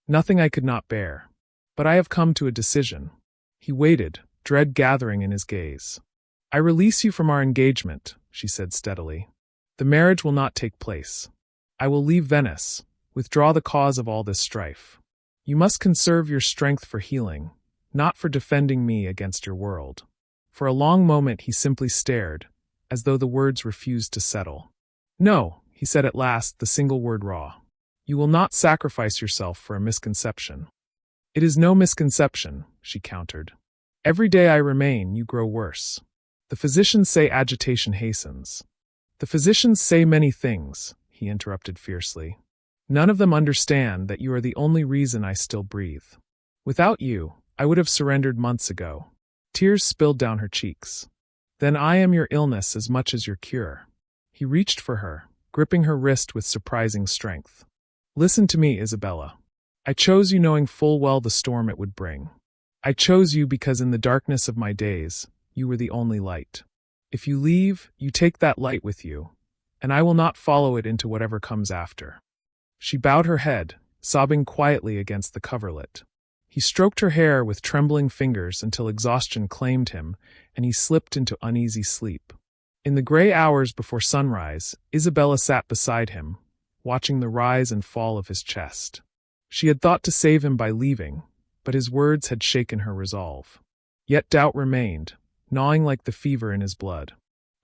"Nothing I could not bear. But I have come to a decision." He waited, dread gathering in his gaze. "I release you from our engagement," she said steadily. "The marriage will not take place. I will leave Venice, withdraw the cause of all this strife. You must conserve your strength for healing, not for defending me against your world." For a long moment he simply stared, as though the words refused to settle. "No," he said at last, the single word raw. "You will not sacrifice yourself for a misconception." "It is no misconception," she countered. "Every day I remain, you grow worse. The physicians say agitation hastens." "The physicians say many things," he interrupted fiercely. "None of them understand that you are the only reason I still breathe. Without you, I would have surrendered months ago." Tears spilled down her cheeks. "Then I am your illness as much as your cure." He reached for her, gripping her wrist with surprising strength. "Listen to me, Isabella. I chose you knowing full well the storm it would bring. I chose you because in the darkness of my days, you were the only light. If you leave, you take that light with you, and I will not follow it into whatever comes after." She bowed her head, sobbing quietly against the coverlet. He stroked her hair with trembling fingers until exhaustion claimed him, and he slipped into uneasy sleep. In the gray hours before sunrise, Isabella sat beside him, watching the rise and fall of his chest. She had thought to save him by leaving, but his words had shaken her resolve. Yet doubt remained, gnawing like the fever in his blood.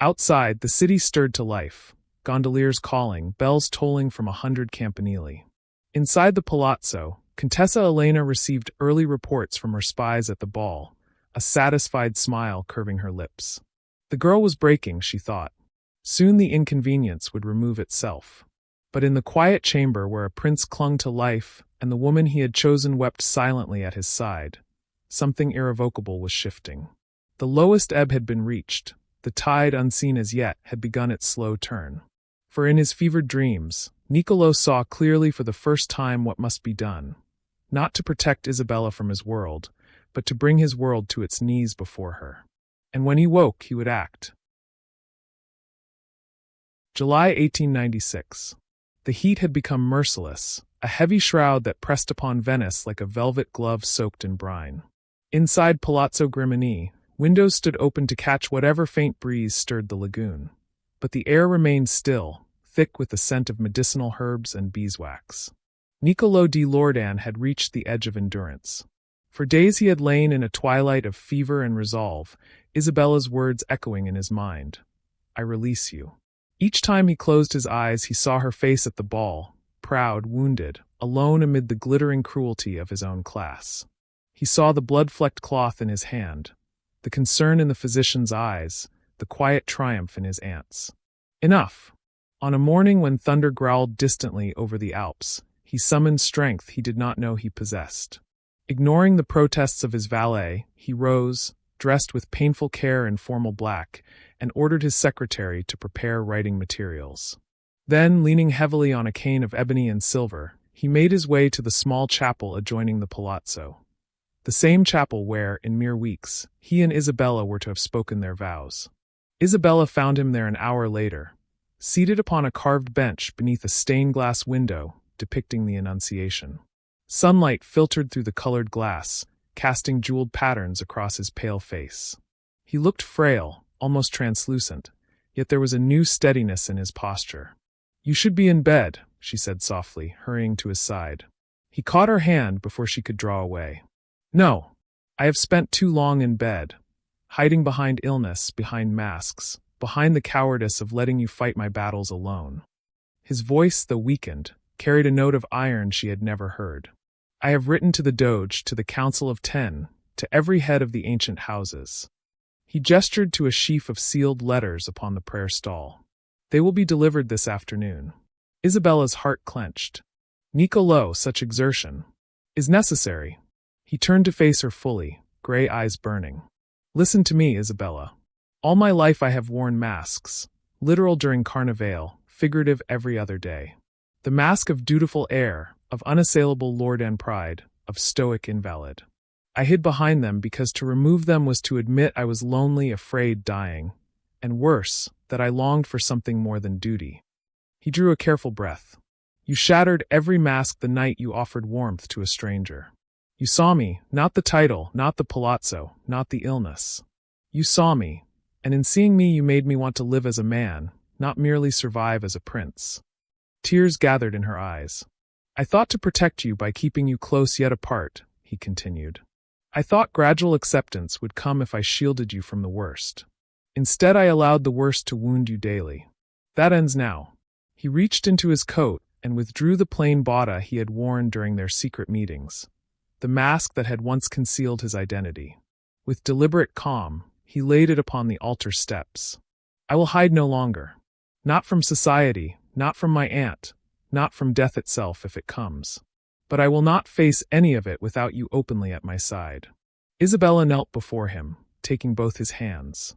Outside, the city stirred to life, gondoliers calling, bells tolling from 100 campanili. Inside the palazzo, Contessa Elena received early reports from her spies at the ball, a satisfied smile curving her lips. The girl was breaking, she thought. Soon the inconvenience would remove itself. But in the quiet chamber where a prince clung to life and the woman he had chosen wept silently at his side, something irrevocable was shifting. The lowest ebb had been reached. The tide, unseen as yet, had begun its slow turn. For in his fevered dreams, Niccolò saw clearly for the first time what must be done, not to protect Isabella from his world, but to bring his world to its knees before her. And when he woke, he would act. July 1896. The heat had become merciless, a heavy shroud that pressed upon Venice like a velvet glove soaked in brine. Inside Palazzo Grimani, windows stood open to catch whatever faint breeze stirred the lagoon. But the air remained still, thick with the scent of medicinal herbs and beeswax. Niccolò di Loredan had reached the edge of endurance. For days he had lain in a twilight of fever and resolve, Isabella's words echoing in his mind. "I release you." Each time he closed his eyes he saw her face at the ball, proud, wounded, alone amid the glittering cruelty of his own class. He saw the blood-flecked cloth in his hand, the concern in the physician's eyes, the quiet triumph in his aunt's. Enough! On a morning when thunder growled distantly over the Alps, he summoned strength he did not know he possessed. Ignoring the protests of his valet, he rose, dressed with painful care in formal black, and ordered his secretary to prepare writing materials. Then, leaning heavily on a cane of ebony and silver, he made his way to the small chapel adjoining the palazzo. The same chapel where, in mere weeks, he and Isabella were to have spoken their vows. Isabella found him there an hour later, seated upon a carved bench beneath a stained-glass window depicting the Annunciation. Sunlight filtered through the colored glass, casting jeweled patterns across his pale face. He looked frail, almost translucent, yet there was a new steadiness in his posture. "You should be in bed," she said softly, hurrying to his side. He caught her hand before she could draw away. "No, I have spent too long in bed, hiding behind illness, behind masks, behind the cowardice of letting you fight my battles alone." His voice, though weakened, carried a note of iron she had never heard. "I have written to the Doge, to the Council of 10, to every head of the ancient houses." He gestured to a sheaf of sealed letters upon the prayer stall. "They will be delivered this afternoon." Isabella's heart clenched. "Niccolò, such exertion is necessary." He turned to face her fully, gray eyes burning. "Listen to me, Isabella. All my life I have worn masks, literal during Carnival, figurative every other day. The mask of dutiful heir, of unassailable lord and pride, of stoic invalid. I hid behind them because to remove them was to admit I was lonely, afraid, dying, and worse, that I longed for something more than duty." He drew a careful breath. "You shattered every mask the night you offered warmth to a stranger. You saw me, not the title, not the palazzo, not the illness. You saw me, and in seeing me you made me want to live as a man, not merely survive as a prince." Tears gathered in her eyes. "I thought to protect you by keeping you close yet apart," he continued. "I thought gradual acceptance would come if I shielded you from the worst. Instead, I allowed the worst to wound you daily. That ends now." He reached into his coat and withdrew the plain bata he had worn during their secret meetings, the mask that had once concealed his identity. With deliberate calm, he laid it upon the altar steps. "I will hide no longer. Not from society, not from my aunt, not from death itself if it comes. But I will not face any of it without you openly at my side." Isabella knelt before him, taking both his hands.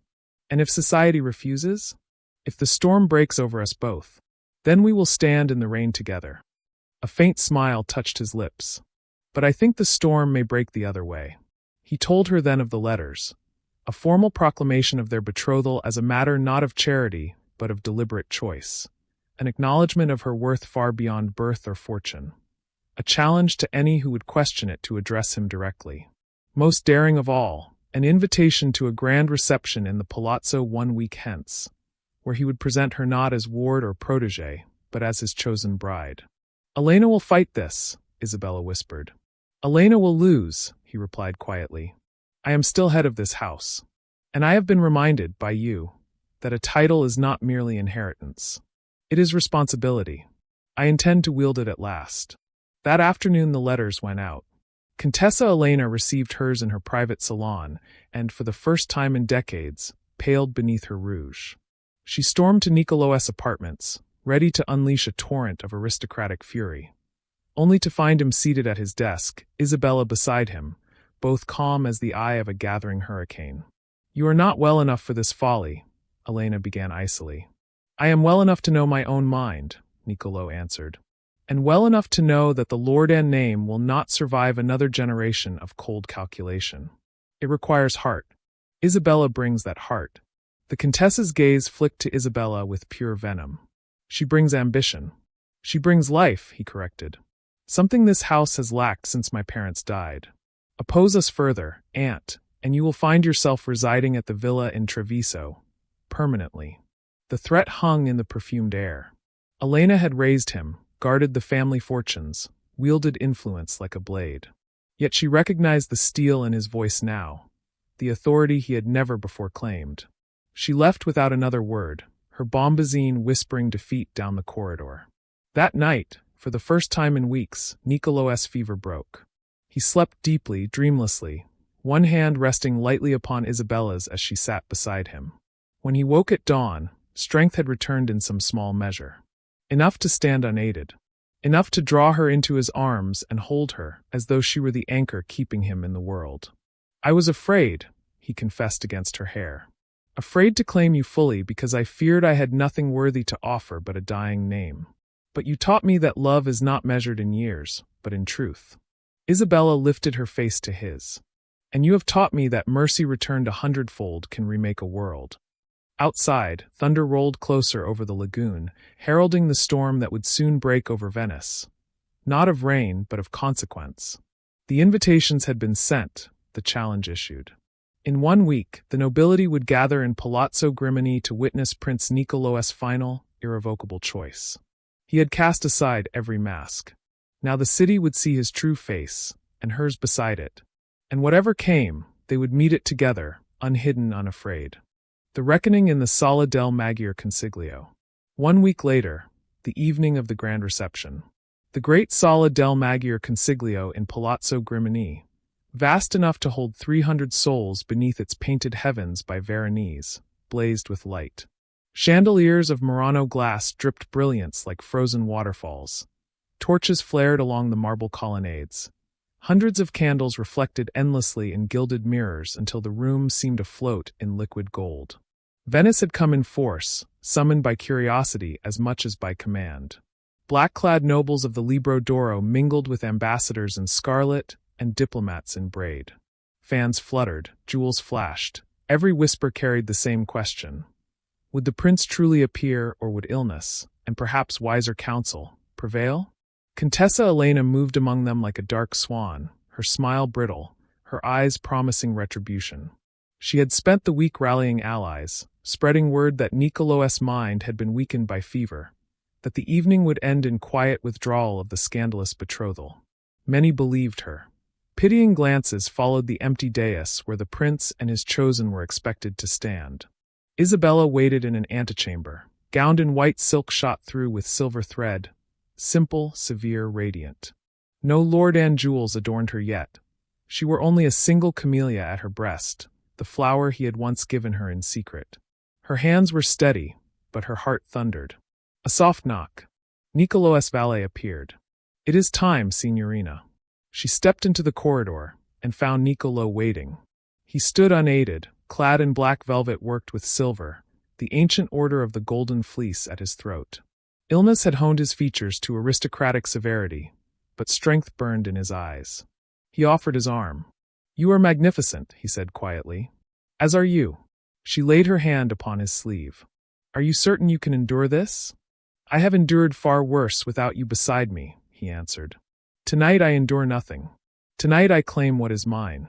"And if society refuses? If the storm breaks over us both? Then we will stand in the rain together." A faint smile touched his lips. "But I think the storm may break the other way." He told her then of the letters, a formal proclamation of their betrothal as a matter not of charity, but of deliberate choice, an acknowledgement of her worth far beyond birth or fortune, a challenge to any who would question it to address him directly. Most daring of all, an invitation to a grand reception in the palazzo 1 week hence, where he would present her not as ward or protégé, but as his chosen bride. "Elena will fight this," Isabella whispered. "Elena will lose," he replied quietly. "I am still head of this house. And I have been reminded, by you, that a title is not merely inheritance. It is responsibility. I intend to wield it at last." That afternoon the letters went out. Contessa Elena received hers in her private salon, and, for the first time in decades, paled beneath her rouge. She stormed to Nicolo's apartments, ready to unleash a torrent of aristocratic fury. Only to find him seated at his desk, Isabella beside him, both calm as the eye of a gathering hurricane. "You are not well enough for this folly," Elena began icily. "I am well enough to know my own mind," Niccolo answered. "And well enough to know that the Lord and name will not survive another generation of cold calculation. It requires heart. Isabella brings that heart." The Contessa's gaze flicked to Isabella with pure venom. "She brings ambition. She brings life," he corrected. "Something this house has lacked since my parents died. Oppose us further, aunt, and you will find yourself residing at the villa in Treviso, permanently." The threat hung in the perfumed air. Elena had raised him, guarded the family fortunes, wielded influence like a blade. Yet she recognized the steel in his voice now, the authority he had never before claimed. She left without another word, her bombazine whispering defeat down the corridor. That night, for the first time in weeks, Nicolo's fever broke. He slept deeply, dreamlessly, one hand resting lightly upon Isabella's as she sat beside him. When he woke at dawn, strength had returned in some small measure. Enough to stand unaided. Enough to draw her into his arms and hold her, as though she were the anchor keeping him in the world. "I was afraid," he confessed against her hair. "Afraid to claim you fully because I feared I had nothing worthy to offer but a dying name. But you taught me that love is not measured in years, but in truth." Isabella lifted her face to his. "And you have taught me that mercy returned 100-fold can remake a world." Outside, thunder rolled closer over the lagoon, heralding the storm that would soon break over Venice. Not of rain, but of consequence. The invitations had been sent, the challenge issued. In 1 week, the nobility would gather in Palazzo Grimani to witness Prince Nicolo's final, irrevocable choice. He had cast aside every mask. Now the city would see his true face, and hers beside it. And whatever came, they would meet it together, unhidden, unafraid. The reckoning in the Sala del Maggiore Consiglio. 1 week later, the evening of the grand reception. The great Sala del Maggiore Consiglio in Palazzo Grimani, vast enough to hold 300 souls beneath its painted heavens by Veronese, blazed with light. Chandeliers of Murano glass dripped brilliance like frozen waterfalls. Torches flared along the marble colonnades. Hundreds of candles reflected endlessly in gilded mirrors until the room seemed afloat in liquid gold. Venice had come in force, summoned by curiosity as much as by command. Black-clad nobles of the Libro d'Oro mingled with ambassadors in scarlet and diplomats in braid. Fans fluttered, jewels flashed. Every whisper carried the same question. Would the prince truly appear, or would illness, and perhaps wiser counsel, prevail? Contessa Elena moved among them like a dark swan, her smile brittle, her eyes promising retribution. She had spent the week rallying allies, spreading word that Nicolo's mind had been weakened by fever, that the evening would end in quiet withdrawal of the scandalous betrothal. Many believed her. Pitying glances followed the empty dais where the prince and his chosen were expected to stand. Isabella waited in an antechamber, gowned in white silk shot through with silver thread, simple, severe, radiant. No lord and jewels adorned her yet. She wore only a single camellia at her breast, the flower he had once given her in secret. Her hands were steady, but her heart thundered. A soft knock. Nicolo's valet appeared. "It is time, signorina." She stepped into the corridor, and found Niccolo waiting. He stood unaided, clad in black velvet worked with silver, the ancient order of the Golden Fleece at his throat. Illness had honed his features to aristocratic severity, but strength burned in his eyes. He offered his arm. "You are magnificent," he said quietly. "As are you." She laid her hand upon his sleeve. "Are you certain you can endure this?" "I have endured far worse without you beside me," he answered. "Tonight I endure nothing. Tonight I claim what is mine."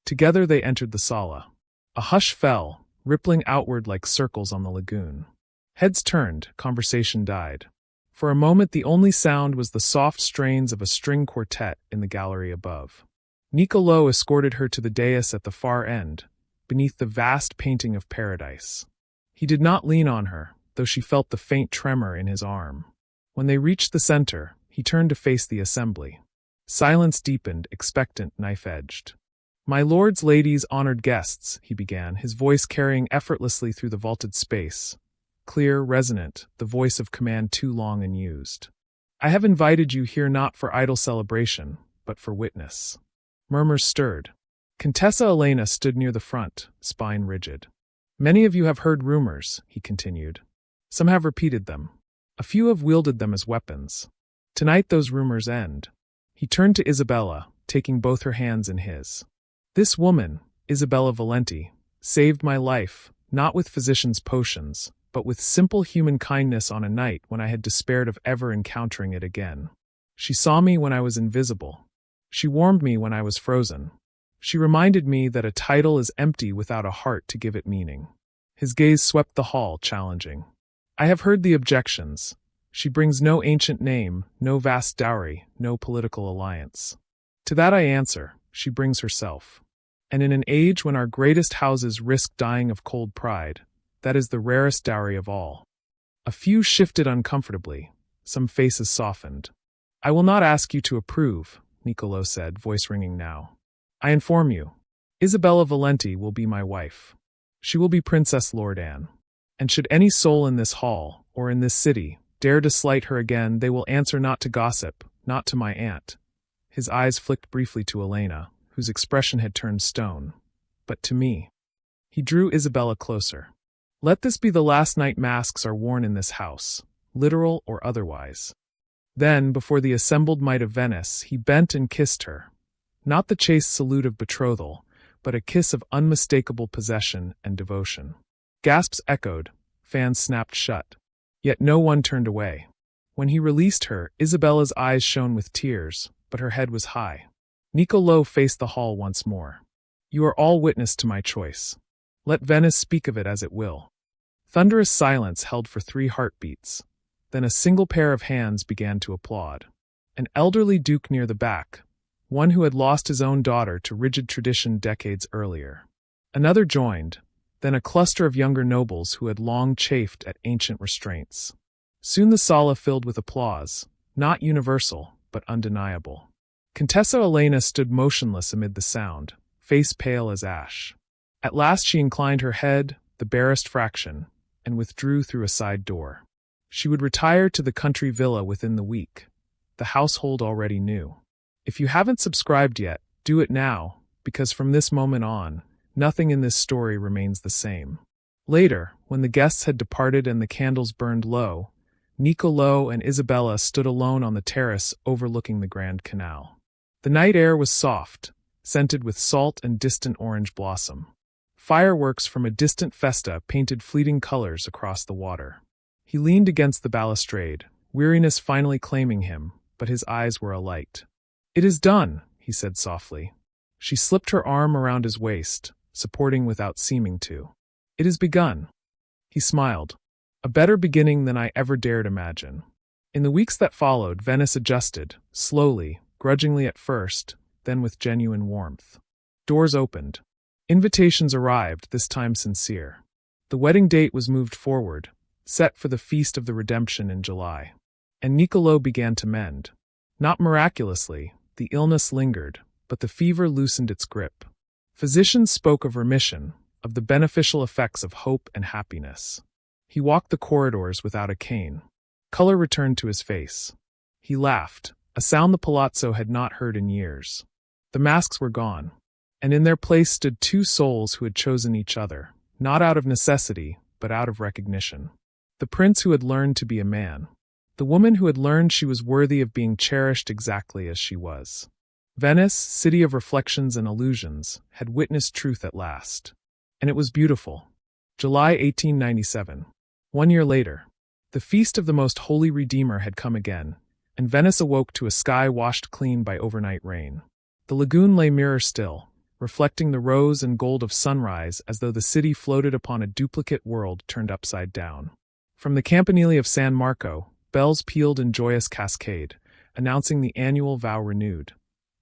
Together they entered the sala. A hush fell, rippling outward like circles on the lagoon. Heads turned, conversation died. For a moment the only sound was the soft strains of a string quartet in the gallery above. Niccolo escorted her to the dais at the far end, beneath the vast painting of paradise. He did not lean on her, though she felt the faint tremor in his arm. When they reached the center, he turned to face the assembly. Silence deepened, expectant, knife-edged. "My lords, ladies, honored guests," he began, his voice carrying effortlessly through the vaulted space. clear, resonant, the voice of command too long unused. "I have invited you here not for idle celebration, but for witness." Murmurs stirred. Contessa Elena stood near the front, spine rigid. "Many of you have heard rumors," he continued. "Some have repeated them. A few have wielded them as weapons. Tonight those rumors end." He turned to Isabella, taking both her hands in his. "This woman, Isabella Valenti, saved my life, not with physician's potions, but with simple human kindness on a night when I had despaired of ever encountering it again. She saw me when I was invisible. She warmed me when I was frozen. She reminded me that a title is empty without a heart to give it meaning." His gaze swept the hall, challenging. "I have heard the objections. She brings no ancient name, no vast dowry, no political alliance. To that I answer, she brings herself. And in an age when our greatest houses risk dying of cold pride, that is the rarest dowry of all." A few shifted uncomfortably, some faces softened. "I will not ask you to approve," Niccolò said, voice ringing now. "I inform you, Isabella Valenti will be my wife. She will be Princess Lordan. And should any soul in this hall, or in this city, dare to slight her again, they will answer not to gossip, not to my aunt." His eyes flicked briefly to Elena, whose expression had turned stone, "but to me." He drew Isabella closer. "Let this be the last night masks are worn in this house, literal or otherwise." Then, before the assembled might of Venice, he bent and kissed her. Not the chaste salute of betrothal, but a kiss of unmistakable possession and devotion. Gasps echoed, fans snapped shut. Yet no one turned away. When he released her, Isabella's eyes shone with tears, but her head was high. Niccolò faced the hall once more. "You are all witness to my choice. Let Venice speak of it as it will." Thunderous silence held for 3 heartbeats. Then a single pair of hands began to applaud. An elderly duke near the back, one who had lost his own daughter to rigid tradition decades earlier. Another joined, then a cluster of younger nobles who had long chafed at ancient restraints. Soon the sala filled with applause, not universal, but undeniable. Contessa Elena stood motionless amid the sound, face pale as ash. At last she inclined her head, the barest fraction, and withdrew through a side door. She would retire to the country villa within the week. The household already knew. If you haven't subscribed yet, do it now, because from this moment on, nothing in this story remains the same. Later, when the guests had departed and the candles burned low, Niccolò and Isabella stood alone on the terrace overlooking the Grand Canal. The night air was soft, scented with salt and distant orange blossom. Fireworks from a distant festa painted fleeting colors across the water. He leaned against the balustrade, weariness finally claiming him, but his eyes were alight. "It is done," he said softly. She slipped her arm around his waist, supporting without seeming to. "It has begun." He smiled. "A better beginning than I ever dared imagine." In the weeks that followed, Venice adjusted, slowly, grudgingly at first, then with genuine warmth. Doors opened. Invitations arrived, this time sincere. The wedding date was moved forward, set for the Feast of the Redemption in July. And Niccolò began to mend. Not miraculously, the illness lingered, but the fever loosened its grip. Physicians spoke of remission, of the beneficial effects of hope and happiness. He walked the corridors without a cane. Color returned to his face. He laughed, a sound the palazzo had not heard in years. The masks were gone, and in their place stood 2 souls who had chosen each other, not out of necessity, but out of recognition. The prince who had learned to be a man. The woman who had learned she was worthy of being cherished exactly as she was. Venice, city of reflections and illusions, had witnessed truth at last. And it was beautiful. July 1897. 1 year later. The feast of the Most Holy Redeemer had come again, and Venice awoke to a sky washed clean by overnight rain. The lagoon lay mirror still, reflecting the rose and gold of sunrise as though the city floated upon a duplicate world turned upside down. From the campanile of San Marco, bells pealed in joyous cascade, announcing the annual vow renewed.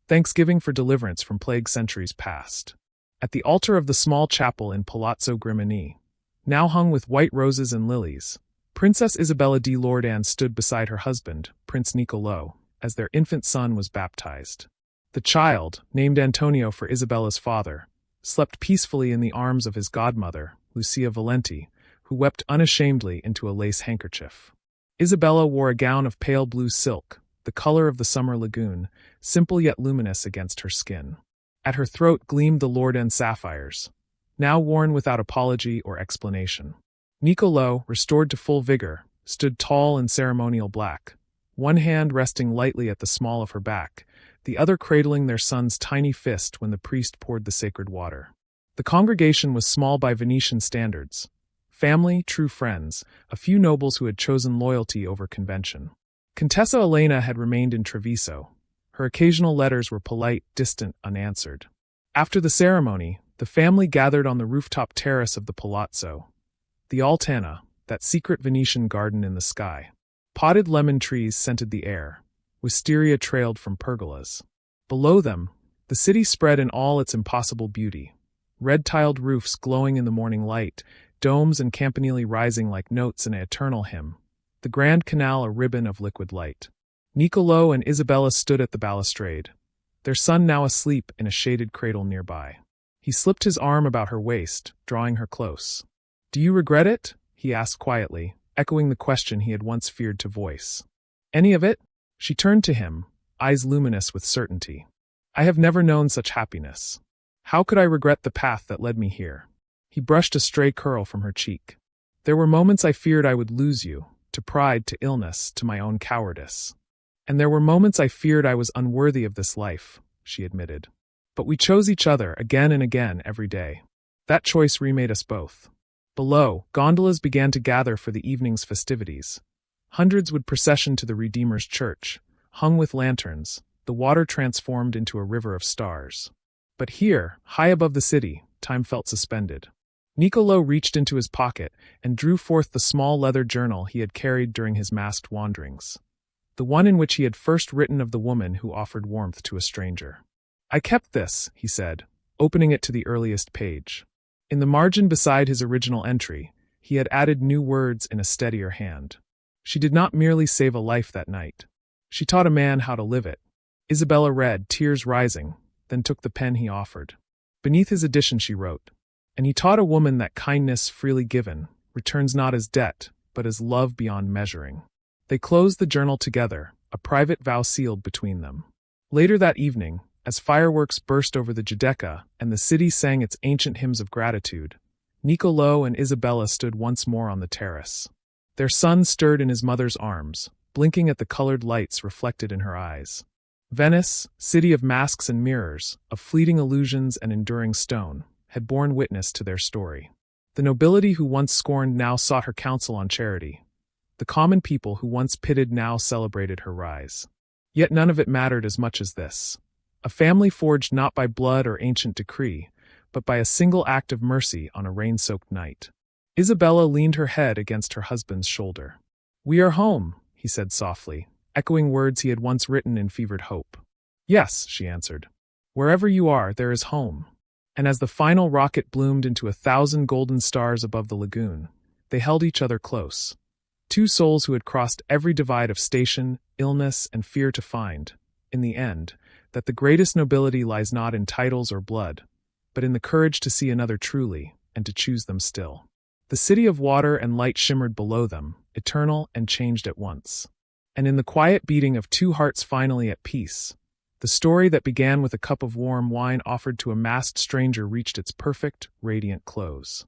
Thanksgiving for deliverance from plague centuries past. At the altar of the small chapel in Palazzo Grimani, now hung with white roses and lilies, Princess Isabella di Lordan stood beside her husband, Prince Niccolò, as their infant son was baptized. The child, named Antonio for Isabella's father, slept peacefully in the arms of his godmother, Lucia Valenti, who wept unashamedly into a lace handkerchief. Isabella wore a gown of pale blue silk, the color of the summer lagoon, simple yet luminous against her skin. At her throat gleamed the Lourdes sapphires, now worn without apology or explanation. Niccolo, restored to full vigor, stood tall in ceremonial black, one hand resting lightly at the small of her back, the other cradling their son's tiny fist when the priest poured the sacred water. The congregation was small by Venetian standards. Family, true friends, a few nobles who had chosen loyalty over convention. Contessa Elena had remained in Treviso. Her occasional letters were polite, distant, unanswered. After the ceremony, the family gathered on the rooftop terrace of the palazzo. The Altana, that secret Venetian garden in the sky. Potted lemon trees scented the air. Wisteria trailed from pergolas. Below them, the city spread in all its impossible beauty. Red-tiled roofs glowing in the morning light, domes and campanili rising like notes in an eternal hymn. The Grand Canal a ribbon of liquid light. Niccolo and Isabella stood at the balustrade, their son now asleep in a shaded cradle nearby. He slipped his arm about her waist, drawing her close. "Do you regret it?" he asked quietly, echoing the question he had once feared to voice. "Any of it?" She turned to him, eyes luminous with certainty. "I have never known such happiness. How could I regret the path that led me here?" He brushed a stray curl from her cheek. "There were moments I feared I would lose you, to pride, to illness, to my own cowardice. And there were moments I feared I was unworthy of this life," she admitted. "But we chose each other again and again every day. That choice remade us both." Below, gondolas began to gather for the evening's festivities. Hundreds would procession to the Redeemer's Church, hung with lanterns, the water transformed into a river of stars. But here, high above the city, time felt suspended. Niccolo reached into his pocket and drew forth the small leather journal he had carried during his masked wanderings. The one in which he had first written of the woman who offered warmth to a stranger. "I kept this," he said, opening it to the earliest page. In the margin beside his original entry, he had added new words in a steadier hand. She did not merely save a life that night. She taught a man how to live it. Isabella read, tears rising, then took the pen he offered. Beneath his addition she wrote, "And he taught a woman that kindness freely given returns not as debt, but as love beyond measuring." They closed the journal together, a private vow sealed between them. Later that evening, as fireworks burst over the Giudecca and the city sang its ancient hymns of gratitude, Niccolo and Isabella stood once more on the terrace. Their son stirred in his mother's arms, blinking at the colored lights reflected in her eyes. Venice, city of masks and mirrors, of fleeting illusions and enduring stone, had borne witness to their story. The nobility who once scorned now sought her counsel on charity. The common people who once pitted now celebrated her rise. Yet none of it mattered as much as this. A family forged not by blood or ancient decree, but by a single act of mercy on a rain-soaked night. Isabella leaned her head against her husband's shoulder. "We are home," he said softly, echoing words he had once written in fevered hope. "Yes," she answered. "Wherever you are, there is home." And as the final rocket bloomed into 1,000 golden stars above the lagoon, they held each other close. Two souls who had crossed every divide of station, illness, and fear to find, in the end, that the greatest nobility lies not in titles or blood, but in the courage to see another truly, and to choose them still. The city of water and light shimmered below them, eternal and changed at once. And in the quiet beating of two hearts finally at peace, the story that began with a cup of warm wine offered to a masked stranger reached its perfect, radiant close.